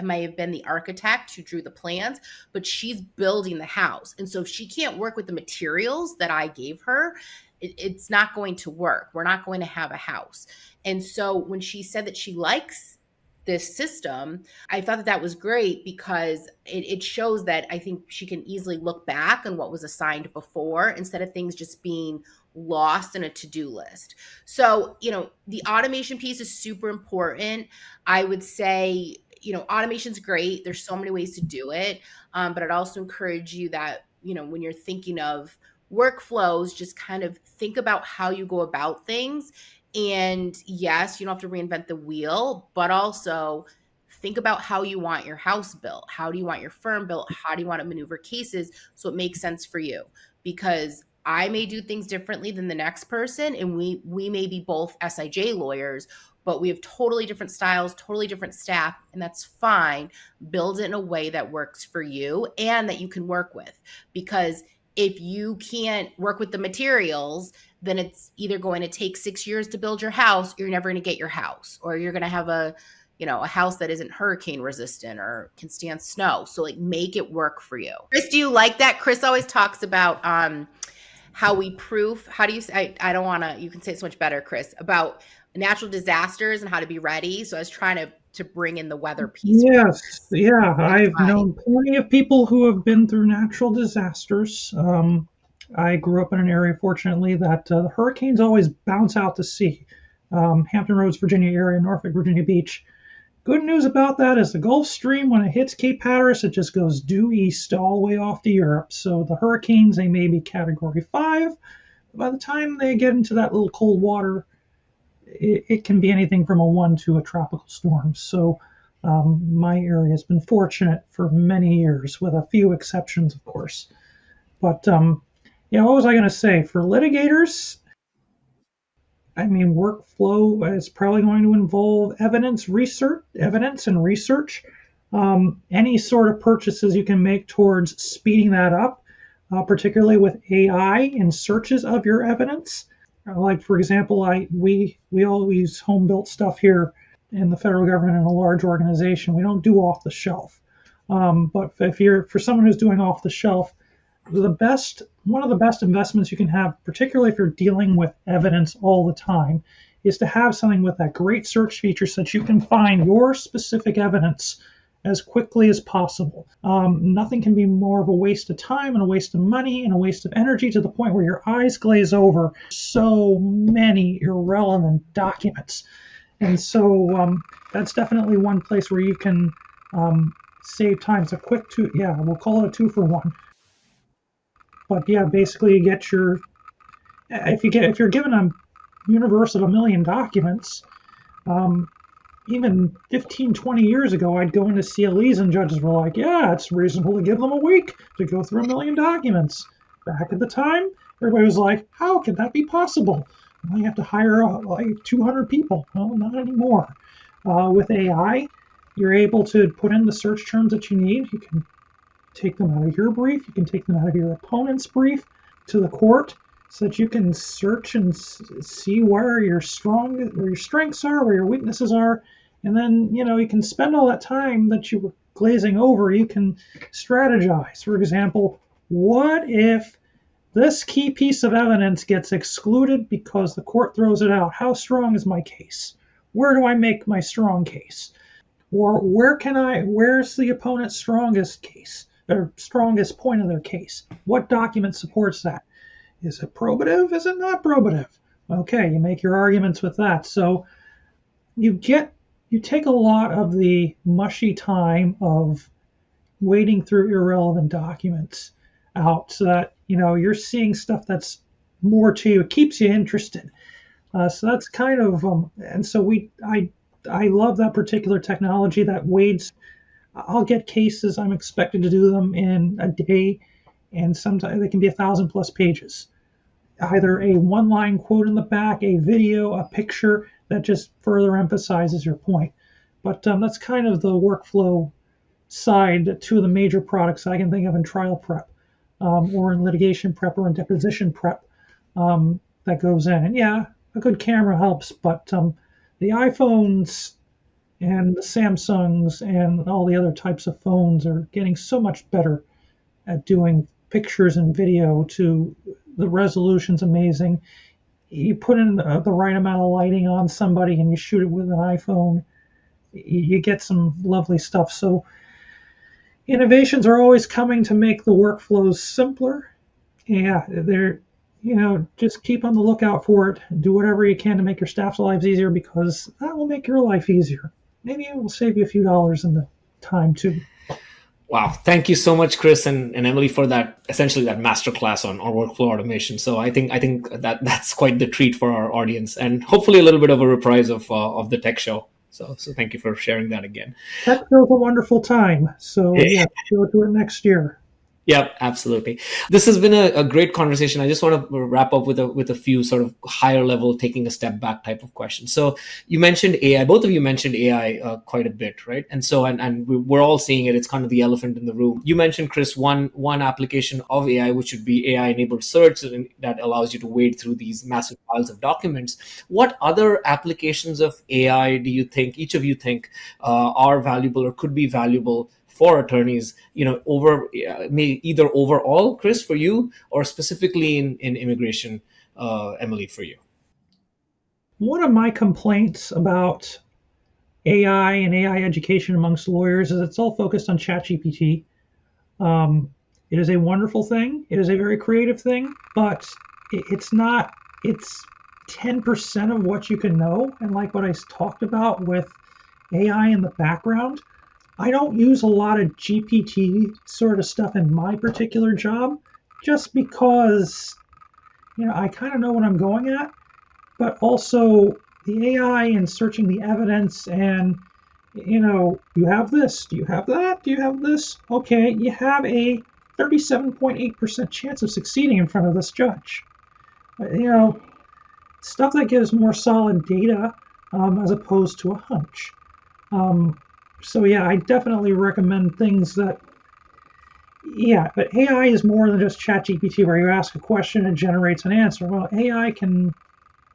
may have been the architect who drew the plans, but she's building the house. And so if she can't work with the materials that I gave her, it's not going to work. We're not going to have a house. And so when she said that she likes this system, I thought that that was great, because it shows that I think she can easily look back on what was assigned before, instead of things just being lost in a to-do list. So, the automation piece is super important. I would say, automation's great. There's so many ways to do it. But I'd also encourage you that, when you're thinking of workflows, just kind of think about how you go about things. And yes, you don't have to reinvent the wheel, but also think about how you want your house built. How do you want your firm built? How do you want to maneuver cases so it makes sense for you? Because I may do things differently than the next person, and we may be both SIJ lawyers, but we have totally different styles, totally different staff, and that's fine. Build it in a way that works for you and that you can work with. Because if you can't work with the materials, then it's either going to take 6 years to build your house, or you're never going to get your house, or you're going to have a house that isn't hurricane resistant or can stand snow. So make it work for you. Chris, do you like that? Chris always talks about how we proof. How do you say, I don't want to, you can say it so much better, Chris, about natural disasters and how to be ready. So I was trying to bring in the weather piece. Yes, yeah. I've known plenty of people who have been through natural disasters. I grew up in an area, fortunately, that hurricanes always bounce out to sea. Hampton Roads, Virginia area, Norfolk, Virginia Beach. Good news about that is the Gulf Stream, when it hits Cape Hatteras, it just goes due east all the way off to Europe. So the hurricanes, they may be Category 5. By the time they get into that little cold water, it can be anything from a 1 to a tropical storm. So my area has been fortunate for many years, with a few exceptions, of course. But what was I going to say? For litigators, workflow is probably going to involve evidence and research. Any sort of purchases you can make towards speeding that up, particularly with AI in searches of your evidence. Like, for example, we all use home-built stuff here in the federal government in a large organization. We don't do off the shelf. But if you're for someone who's doing off the shelf, one of the best investments you can have, particularly if you're dealing with evidence all the time, is to have something with that great search feature so that you can find your specific evidence as quickly as possible. Nothing can be more of a waste of time and a waste of money and a waste of energy to the point where your eyes glaze over so many irrelevant documents. And so that's definitely one place where you can save time. It's a quick we'll call it a 2-for-1. But yeah, basically you get if you're given a universe of 1 million documents, even 15, 20 years ago, I'd go into CLEs and judges were like, yeah, it's reasonable to give them a week to go through 1 million documents. Back at the time, everybody was like, how could that be possible? Well, you have to hire like 200 people. Well, not anymore. With AI, you're able to put in the search terms that you need. You can take them out of your brief. You can take them out of your opponent's brief to the court so that you can search and see where your strengths are, where your weaknesses are. And then, you can spend all that time that you were glazing over, you can strategize. For example, what if this key piece of evidence gets excluded because the court throws it out? How strong is my case? Where do I make my strong case? Or where's the opponent's strongest case, or strongest point of their case? What document supports that? Is it probative? Is it not probative? Okay, you make your arguments with that. So you take a lot of the mushy time of wading through irrelevant documents out so that, you're seeing stuff that's more to you. It keeps you interested. So that's kind of, and so I love that particular technology that wades. I'll get cases, I'm expected to do them in a day, and sometimes they can be 1,000+ pages. Either a one-line quote in the back, a video, a picture that just further emphasizes your point. But that's kind of the workflow side. Two of the major products I can think of in trial prep, or in litigation prep, or in deposition prep, that goes in. And yeah, a good camera helps, but the iPhones and the Samsungs and all the other types of phones are getting so much better at doing pictures and video. To the resolution's amazing. You put in the right amount of lighting on somebody and you shoot it with an iPhone, you get some lovely stuff. So innovations are always coming to make the workflows simpler. Yeah, they're, just keep on the lookout for it. Do whatever you can to make your staff's lives easier, because that will make your life easier. Maybe it will save you a few dollars in the time too. Wow. Thank you so much, Chris and Emily, for that, essentially that masterclass on workflow automation. So I think that's quite the treat for our audience, and hopefully a little bit of a reprise of the tech show. So thank you for sharing that again. Tech show's a wonderful time. So yeah, go to it next year. Yep, absolutely. This has been a great conversation. I just want to wrap up with a few sort of higher level, taking a step back type of questions. So you mentioned AI. Both of you mentioned AI quite a bit, right? And so and we're all seeing it. It's kind of the elephant in the room. You mentioned, Chris, one application of AI, which would be AI-enabled search that allows you to wade through these massive files of documents. What other applications of AI do you think, each of you think, are valuable or could be valuable for attorneys, either overall, Chris, for you, or specifically in immigration, Emily, for you? One of my complaints about AI and AI education amongst lawyers is it's all focused on ChatGPT. It is a wonderful thing. It is a very creative thing, but it's 10% of what you can know. And like what I talked about with AI in the background, I don't use a lot of GPT sort of stuff in my particular job, just because, I kind of know what I'm going at, but also the AI and searching the evidence and, you have this, do you have that, do you have this? Okay, you have a 37.8% chance of succeeding in front of this judge. Stuff that gives more solid data as opposed to a hunch. So yeah, I definitely recommend things that, but AI is more than just ChatGPT where you ask a question and it generates an answer. Well, AI can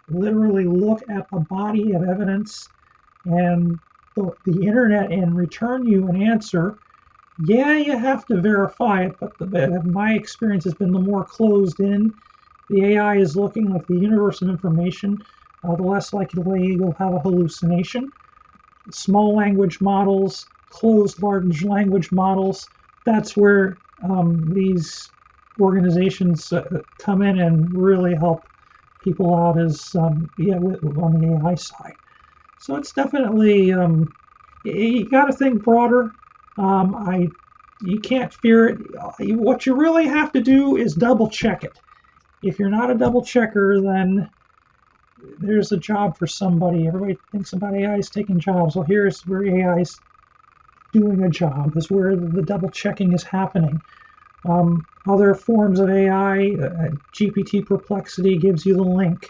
literally look at a body of evidence and the internet and return you an answer Yeah, you have to verify it, but my experience has been the more closed in the AI is looking, like the universe of information, the less likely you'll have a hallucination. Small language models, closed large language models, that's where these organizations come in and really help people out as on the AI side. So it's definitely you got to think broader. You can't fear it. What you really have to do is double check it. If you're not a double checker, then there's a job for somebody. Everybody thinks about AI is taking jobs. Well, here's where AI is doing a job, is where the double checking is happening. Other forms of AI, GPT Perplexity gives you the link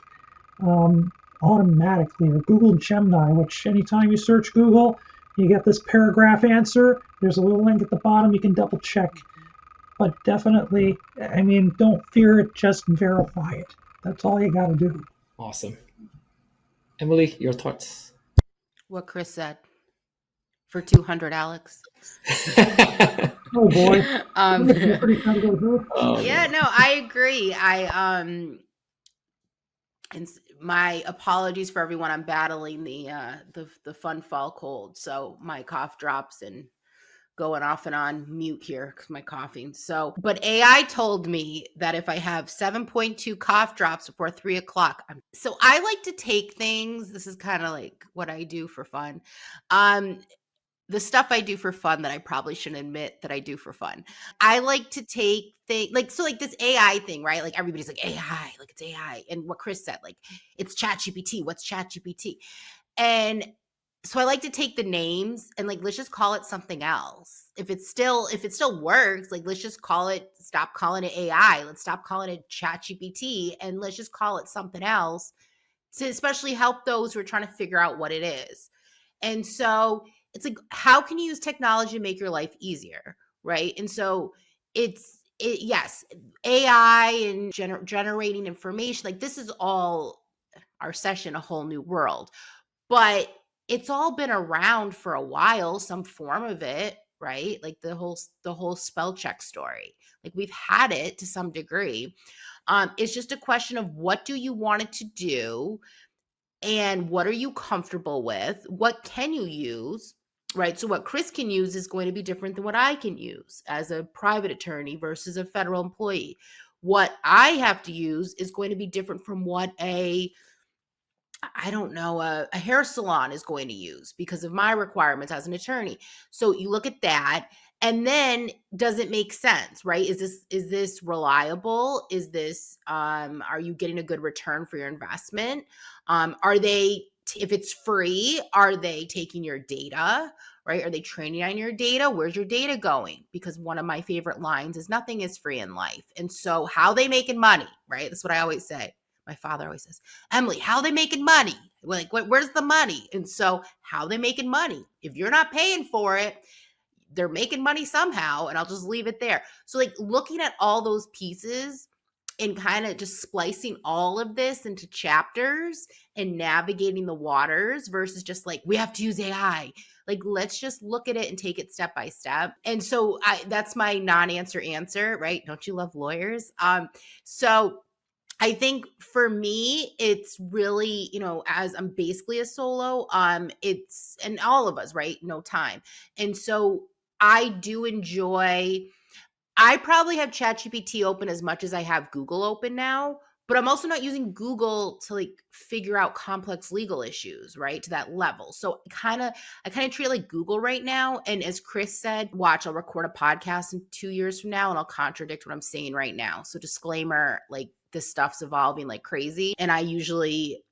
automatically, or Google Gemini, which anytime you search Google, you get this paragraph answer. There's a little link at the bottom. You can double check. But definitely, I mean, don't fear it, just verify it. That's all you got to do. Awesome. Emily, your thoughts? What Chris said. For 200, Alex. Oh boy. Yeah, no, I agree. And my apologies for everyone. I'm battling the fun fall cold, so my cough drops and going off and on mute here because my coughing. So, but AI told me that if I have 7.2 cough drops before 3:00, so I like to take things. This is kind of like what I do for fun. The stuff I do for fun that I probably shouldn't admit that I do for fun. I like to take things like this AI thing, right? Like everybody's like AI, like it's AI. And what Chris said, like it's ChatGPT. What's ChatGPT? And so I like to take the names and like let's just call it something else. If it still works, like let's just stop calling it AI. Let's stop calling it ChatGPT and let's just call it something else to especially help those who are trying to figure out what it is. And so it's like, how can you use technology to make your life easier? Right. And so yes, AI and generating information, like this is all our session, a whole new world, but it's all been around for a while, some form of it, right? Like the whole spell check story, like we've had it to some degree. It's just a question of what do you want it to do? And what are you comfortable with? What can you use? Right. So what Chris can use is going to be different than what I can use as a private attorney versus a federal employee. What I have to use is going to be different from what a hair salon is going to use because of my requirements as an attorney. So you look at that and then does it make sense, right? Is this reliable? Is this are you getting a good return for your investment? Are they if it's free, are they taking your data, right? Are they training on your data? Where's your data going? Because one of my favorite lines is nothing is free in life. And so how they making money, right? That's what I always say. My father always says, Emily, how they making money? Like, where's the money? And so how they making money? If you're not paying for it, they're making money somehow. And I'll just leave it there. So like looking at all those pieces and kind of just splicing all of this into chapters and navigating the waters versus just like, we have to use AI. Like, let's just look at it and take it step by step. And so that's my non-answer answer, right? Don't you love lawyers? So I think for me, it's really, as I'm basically a solo, and all of us, right? No time. And so I do enjoy, I probably have ChatGPT open as much as I have Google open now, but I'm also not using Google to like figure out complex legal issues, right? To that level. So I kind of treat it like Google right now. And as Chris said, watch, I'll record a podcast in 2 years from now and I'll contradict what I'm saying right now. So disclaimer, like this stuff's evolving like crazy. And I usually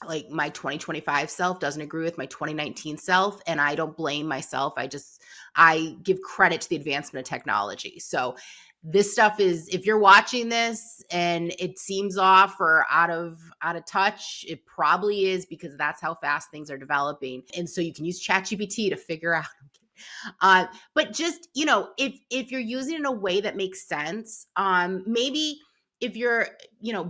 like my 2025 self doesn't agree with my 2019 self. And I don't blame myself. I give credit to the advancement of technology. So this stuff is, if you're watching this and it seems off or out of touch, it probably is because that's how fast things are developing. And so you can use ChatGPT to figure out. But just, if you're using it in a way that makes sense, maybe if you're,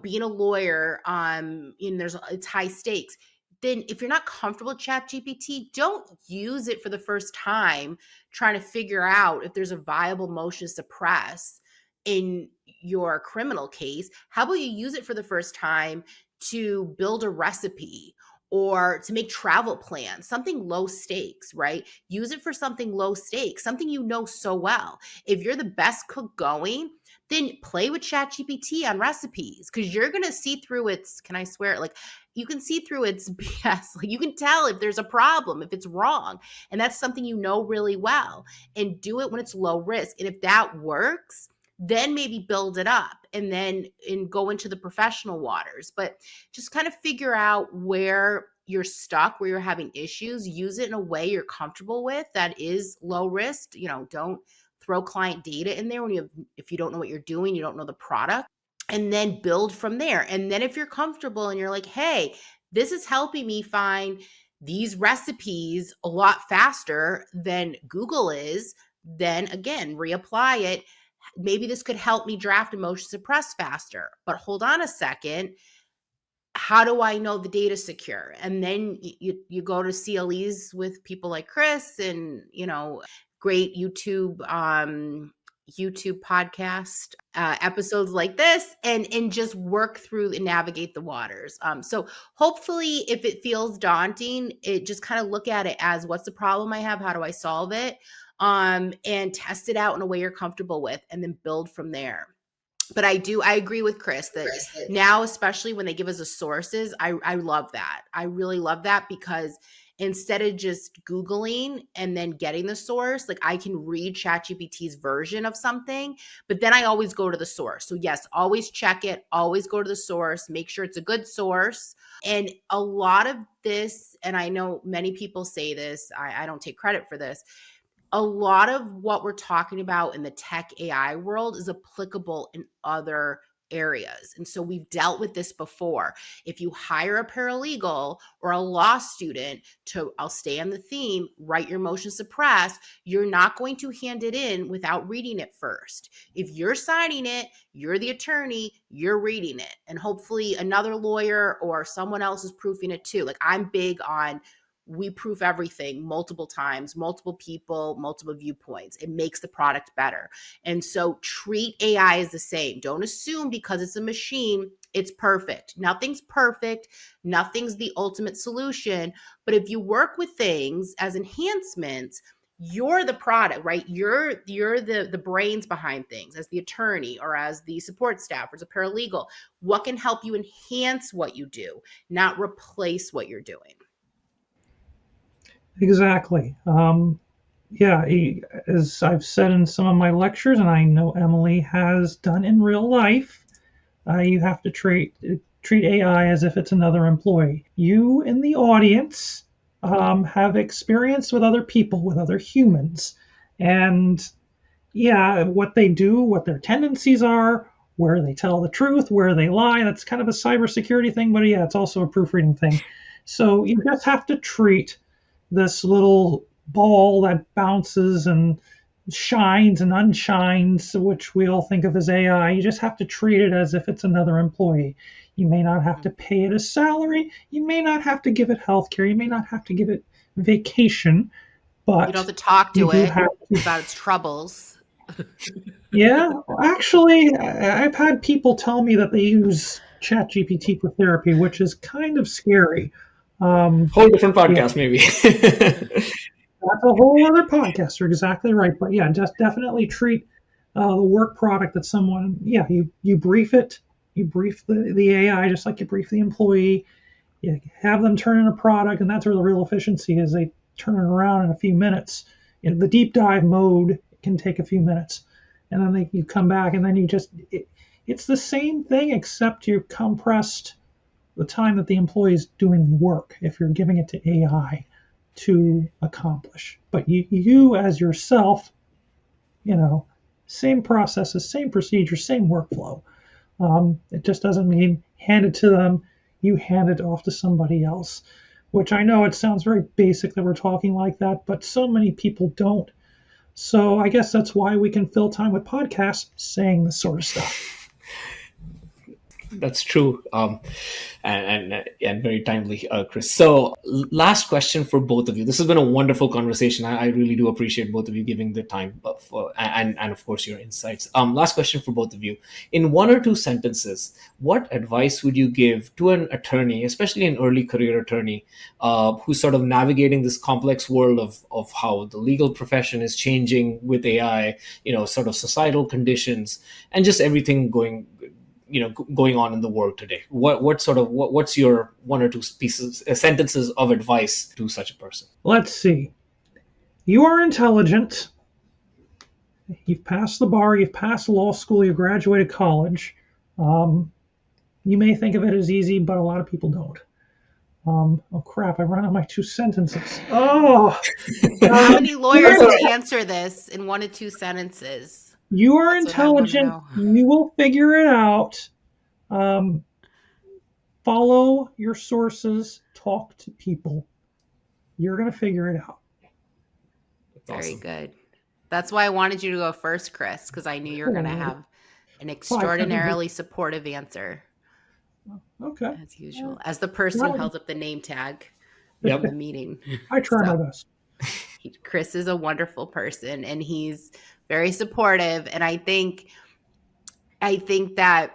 being a lawyer, it's high stakes, then if you're not comfortable with ChatGPT, don't use it for the first time trying to figure out if there's a viable motion to suppress in your criminal case. How about you use it for the first time to build a recipe or to make travel plans, something low stakes, right? Use it for something low stakes, something you know so well. If you're the best cook going, then play with ChatGPT on recipes, because you're going to see through its, can I swear, like you can see through its BS. Like you can tell if there's a problem, if it's wrong. And that's something you know really well. And do it when it's low risk. And if that works, then maybe build it up and then go into the professional waters. But just kind of figure out where you're stuck, where you're having issues. Use it in a way you're comfortable with that is low risk. Don't throw client data in there if you don't know what you're doing, you don't know the product, and then build from there. And then if you're comfortable and you're like, hey, this is helping me find these recipes a lot faster than Google is, then again, reapply it. Maybe this could help me draft a motion suppress faster. But hold on a second. How do I know the data's secure? And then you go to CLEs with people like Chris and, great YouTube podcast episodes like this, and just work through and navigate the waters. So hopefully if it feels daunting, it just kind of look at it as, what's the problem I have? How do I solve it? And test it out in a way you're comfortable with, and then build from there. But I agree with Chris that now, especially when they give us the sources, I love that. I really love that, because instead of just Googling and then getting the source, like I can read ChatGPT's version of something, but then I always go to the source. So yes, always check it, always go to the source, make sure it's a good source. And a lot of this, and I know many people say this, I don't take credit for this, a lot of what we're talking about in the tech AI world is applicable in other areas. And so we've dealt with this before. If you hire a paralegal or a law student to, I'll stay on the theme, write your motion suppress, you're not going to hand it in without reading it first. If you're signing it, you're the attorney, you're reading it. And hopefully another lawyer or someone else is proofing it too. Like I'm big on, we proof everything multiple times, multiple people, multiple viewpoints. It makes the product better. And so treat AI as the same. Don't assume because it's a machine, it's perfect. Nothing's perfect. Nothing's the ultimate solution. But if you work with things as enhancements, you're the product, right? You're the brains behind things as the attorney or as the support staff or as a paralegal. What can help you enhance what you do, not replace what you're doing? Exactly. As I've said in some of my lectures, and I know Emily has done in real life, you have to treat AI as if it's another employee. You in the audience have experience with other people, with other humans, and what they do, what their tendencies are, where they tell the truth, where they lie. That's kind of a cybersecurity thing, but it's also a proofreading thing. So you just have to treat this little ball that bounces and shines and unshines, which we all think of as AI. You just have to treat it as if it's another employee. You may not have to pay it a salary. You may not have to give it health care. You may not have to give it vacation. But you don't have to talk to it about its troubles. Yeah, actually, I've had people tell me that they use ChatGPT for therapy, which is kind of scary. Whole different podcast, maybe. That's a whole other podcast. You're exactly right. But just definitely treat the work product that someone, you brief it, you brief the AI just like you brief the employee. You have them turn in a product, and that's where the real efficiency is. They turn it around in a few minutes. In the deep dive mode can take a few minutes, and then you come back, and then it's the same thing except you compressed the time that the employee is doing the work if you're giving it to AI to accomplish. But you as yourself, same processes, same procedures, same workflow. It just doesn't mean hand it to them, you hand it off to somebody else, which I know it sounds very basic that we're talking like that, but so many people don't. So I guess that's why we can fill time with podcasts saying this sort of stuff. That's true, and very timely, Chris. So, last question for both of you. This has been a wonderful conversation. I really do appreciate both of you giving the time, and of course your insights. Last question for both of you. In one or two sentences, what advice would you give to an attorney, especially an early career attorney, who's sort of navigating this complex world of how the legal profession is changing with AI, sort of societal conditions, and just everything going on in the world today? What's your one or two sentences of advice to such a person? Let's see. You are intelligent. You've passed the bar. You've passed law school. You've graduated college. You may think of it as easy, but a lot of people don't. Oh crap! I ran out of my two sentences. Oh, how many lawyers will answer this in 1 to 2 sentences? You are intelligent. You will figure it out. Follow your sources. Talk to people. You're going to figure it out. Very good. That's why I wanted you to go first, Chris, because I knew you were going to have an extraordinarily supportive answer. Okay. As usual. As the person who held up the name tag in the meeting. I try my best. Chris is a wonderful person, and he's very supportive. And I think that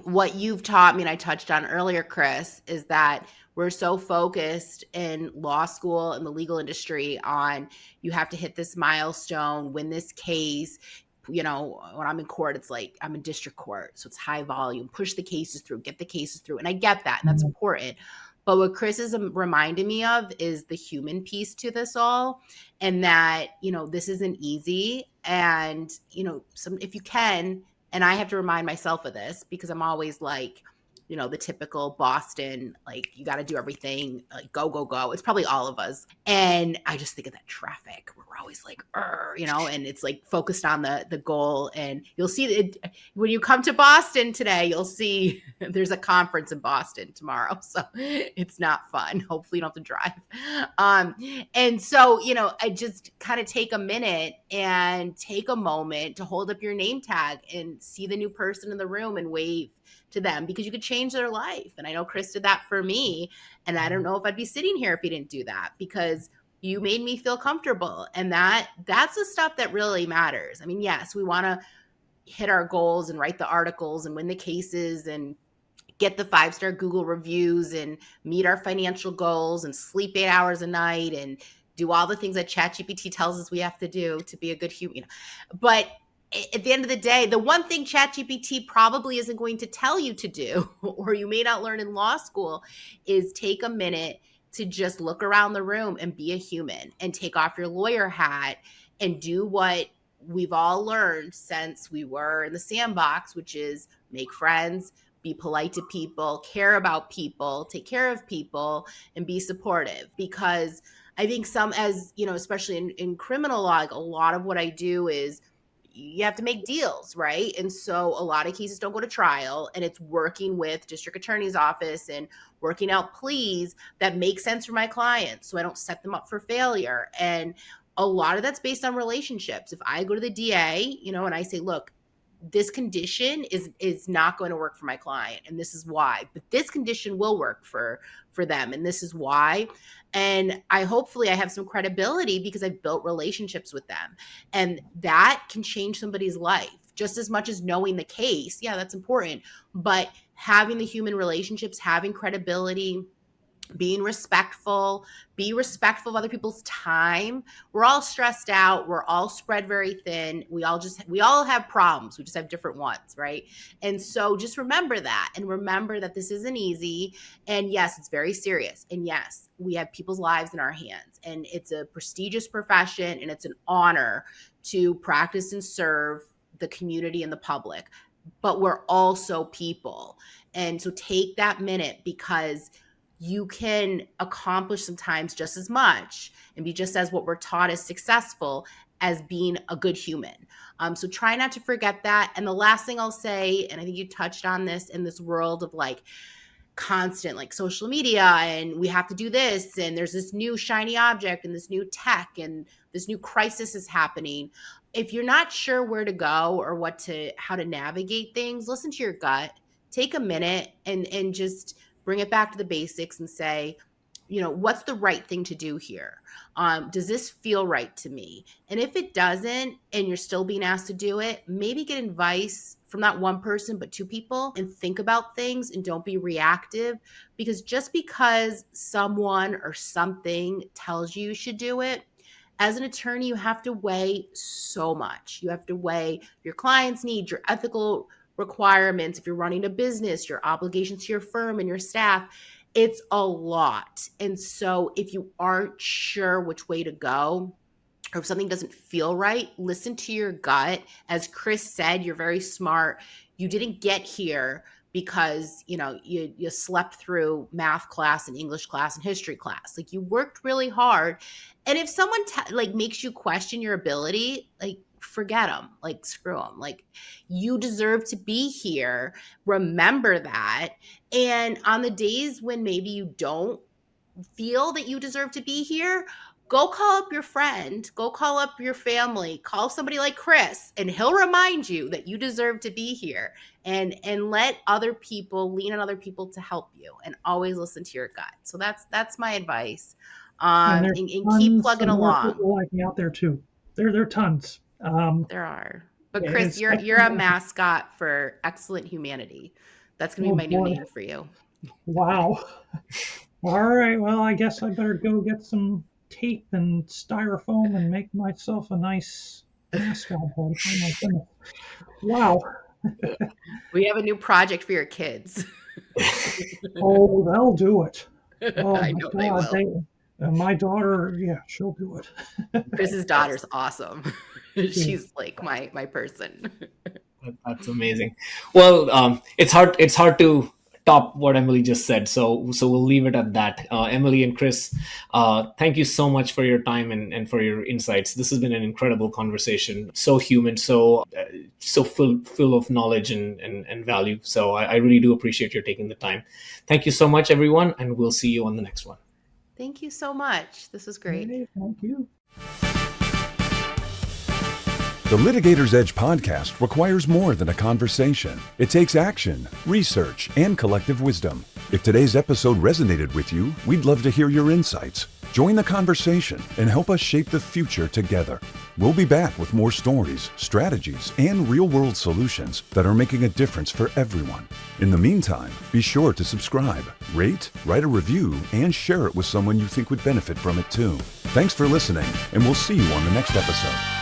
what you've taught me, and I touched on earlier, Chris, is that we're so focused in law school and the legal industry on you have to hit this milestone, win this case. When I'm in court, it's like I'm in district court. So it's high volume, push the cases through, get the cases through. And I get that. And that's important. But what Chris is reminding me of is the human piece to this all, and that, this isn't easy. And, if you can, and I have to remind myself of this because I'm always like, the typical Boston, like you got to do everything, like go, go, go. It's probably all of us. And I just think of that traffic where we're always like, and it's like focused on the goal. And you'll see it when you come to Boston today, you'll see there's a conference in Boston tomorrow. So it's not fun. Hopefully you don't have to drive. And so, I just kind of take a minute and take a moment to hold up your name tag and see the new person in the room and wave to them, because you could change their life. And I know Chris did that for me. And I don't know if I'd be sitting here if he didn't do that, because you made me feel comfortable. And that's the stuff that really matters. I mean, yes, we want to hit our goals and write the articles and win the cases and get the 5-star Google reviews and meet our financial goals and sleep 8 hours a night and do all the things that ChatGPT tells us we have to do to be a good human. But at the end of the day, the one thing ChatGPT probably isn't going to tell you to do, or you may not learn in law school, is take a minute to just look around the room and be a human and take off your lawyer hat and do what we've all learned since we were in the sandbox, which is make friends, be polite to people, care about people, take care of people, and be supportive. Because I think especially in criminal law, like a lot of what I do is you have to make deals, right? And so a lot of cases don't go to trial, and it's working with district attorney's office and working out pleas that make sense for my clients so I don't set them up for failure. And a lot of that's based on relationships. If I go to the DA, and I say, look, this condition is not going to work for my client, and this is why, but this condition will work for them, and this is why. And hopefully I have some credibility because I've built relationships with them, and that can change somebody's life just as much as knowing the case. Yeah, that's important, but having the human relationships, having credibility, being respectful, be respectful of other people's time. We're all stressed out. We're all spread very thin. We all have problems. We just have different ones, right? And so just remember that, and remember that this isn't easy. And yes, it's very serious. And yes, we have people's lives in our hands, and it's a prestigious profession, and it's an honor to practice and serve the community and the public. But we're also people. And so take that minute, because you can accomplish sometimes just as much and be just as what we're taught is successful as being a good human. So try not to forget that. And the last thing I'll say, and I think you touched on this, in this world of like constant like social media, and we have to do this, and there's this new shiny object and this new tech and this new crisis is happening. If you're not sure where to go or how to navigate things, listen to your gut. take a minute and just bring it back to the basics and say, what's the right thing to do here? Does this feel right to me? And if it doesn't, and you're still being asked to do it, maybe get advice from not one person, but two people, and think about things and don't be reactive. Because just because someone or something tells you should do it, as an attorney, you have to weigh so much. You have to weigh your client's needs, your ethical requirements, if you're running a business, your obligations to your firm and your staff. It's a lot. And so if you aren't sure which way to go, or if something doesn't feel right, listen to your gut. As Chris said, you're very smart. You didn't get here because, you slept through math class and English class and history class. Like, you worked really hard. And if someone makes you question your ability, forget them, screw them. You deserve to be here. Remember that. And on the days when maybe you don't feel that you deserve to be here, go call up your friend, go call up your family, call somebody like Chris, and he'll remind you that you deserve to be here, and let other people, lean on other people to help you, and always listen to your gut. So that's my advice. And keep plugging along. People like me out there too. There are tons. There are. But Chris, you're a mascot for excellent humanity. That's going to be my new name for you. Wow. All right. Well, I guess I better go get some tape and styrofoam and make myself a nice mascot head. Oh my goodness. Wow. We have a new project for your kids. Oh, they'll do it. Oh, I know they will. My daughter, she'll do it. Chris's daughter's awesome. She's like my person. That's amazing. Well, it's hard to top what Emily just said. So we'll leave it at that. Emily and Chris, thank you so much for your time and for your insights. This has been an incredible conversation. So human, so full of knowledge and value. So I really do appreciate your taking the time. Thank you so much, everyone, and we'll see you on the next one. Thank you so much. This was great. Hey, thank you. The Litigator's Edge podcast requires more than a conversation. It takes action, research, and collective wisdom. If today's episode resonated with you, we'd love to hear your insights. Join the conversation and help us shape the future together. We'll be back with more stories, strategies, and real-world solutions that are making a difference for everyone. In the meantime, be sure to subscribe, rate, write a review, and share it with someone you think would benefit from it too. Thanks for listening, and we'll see you on the next episode.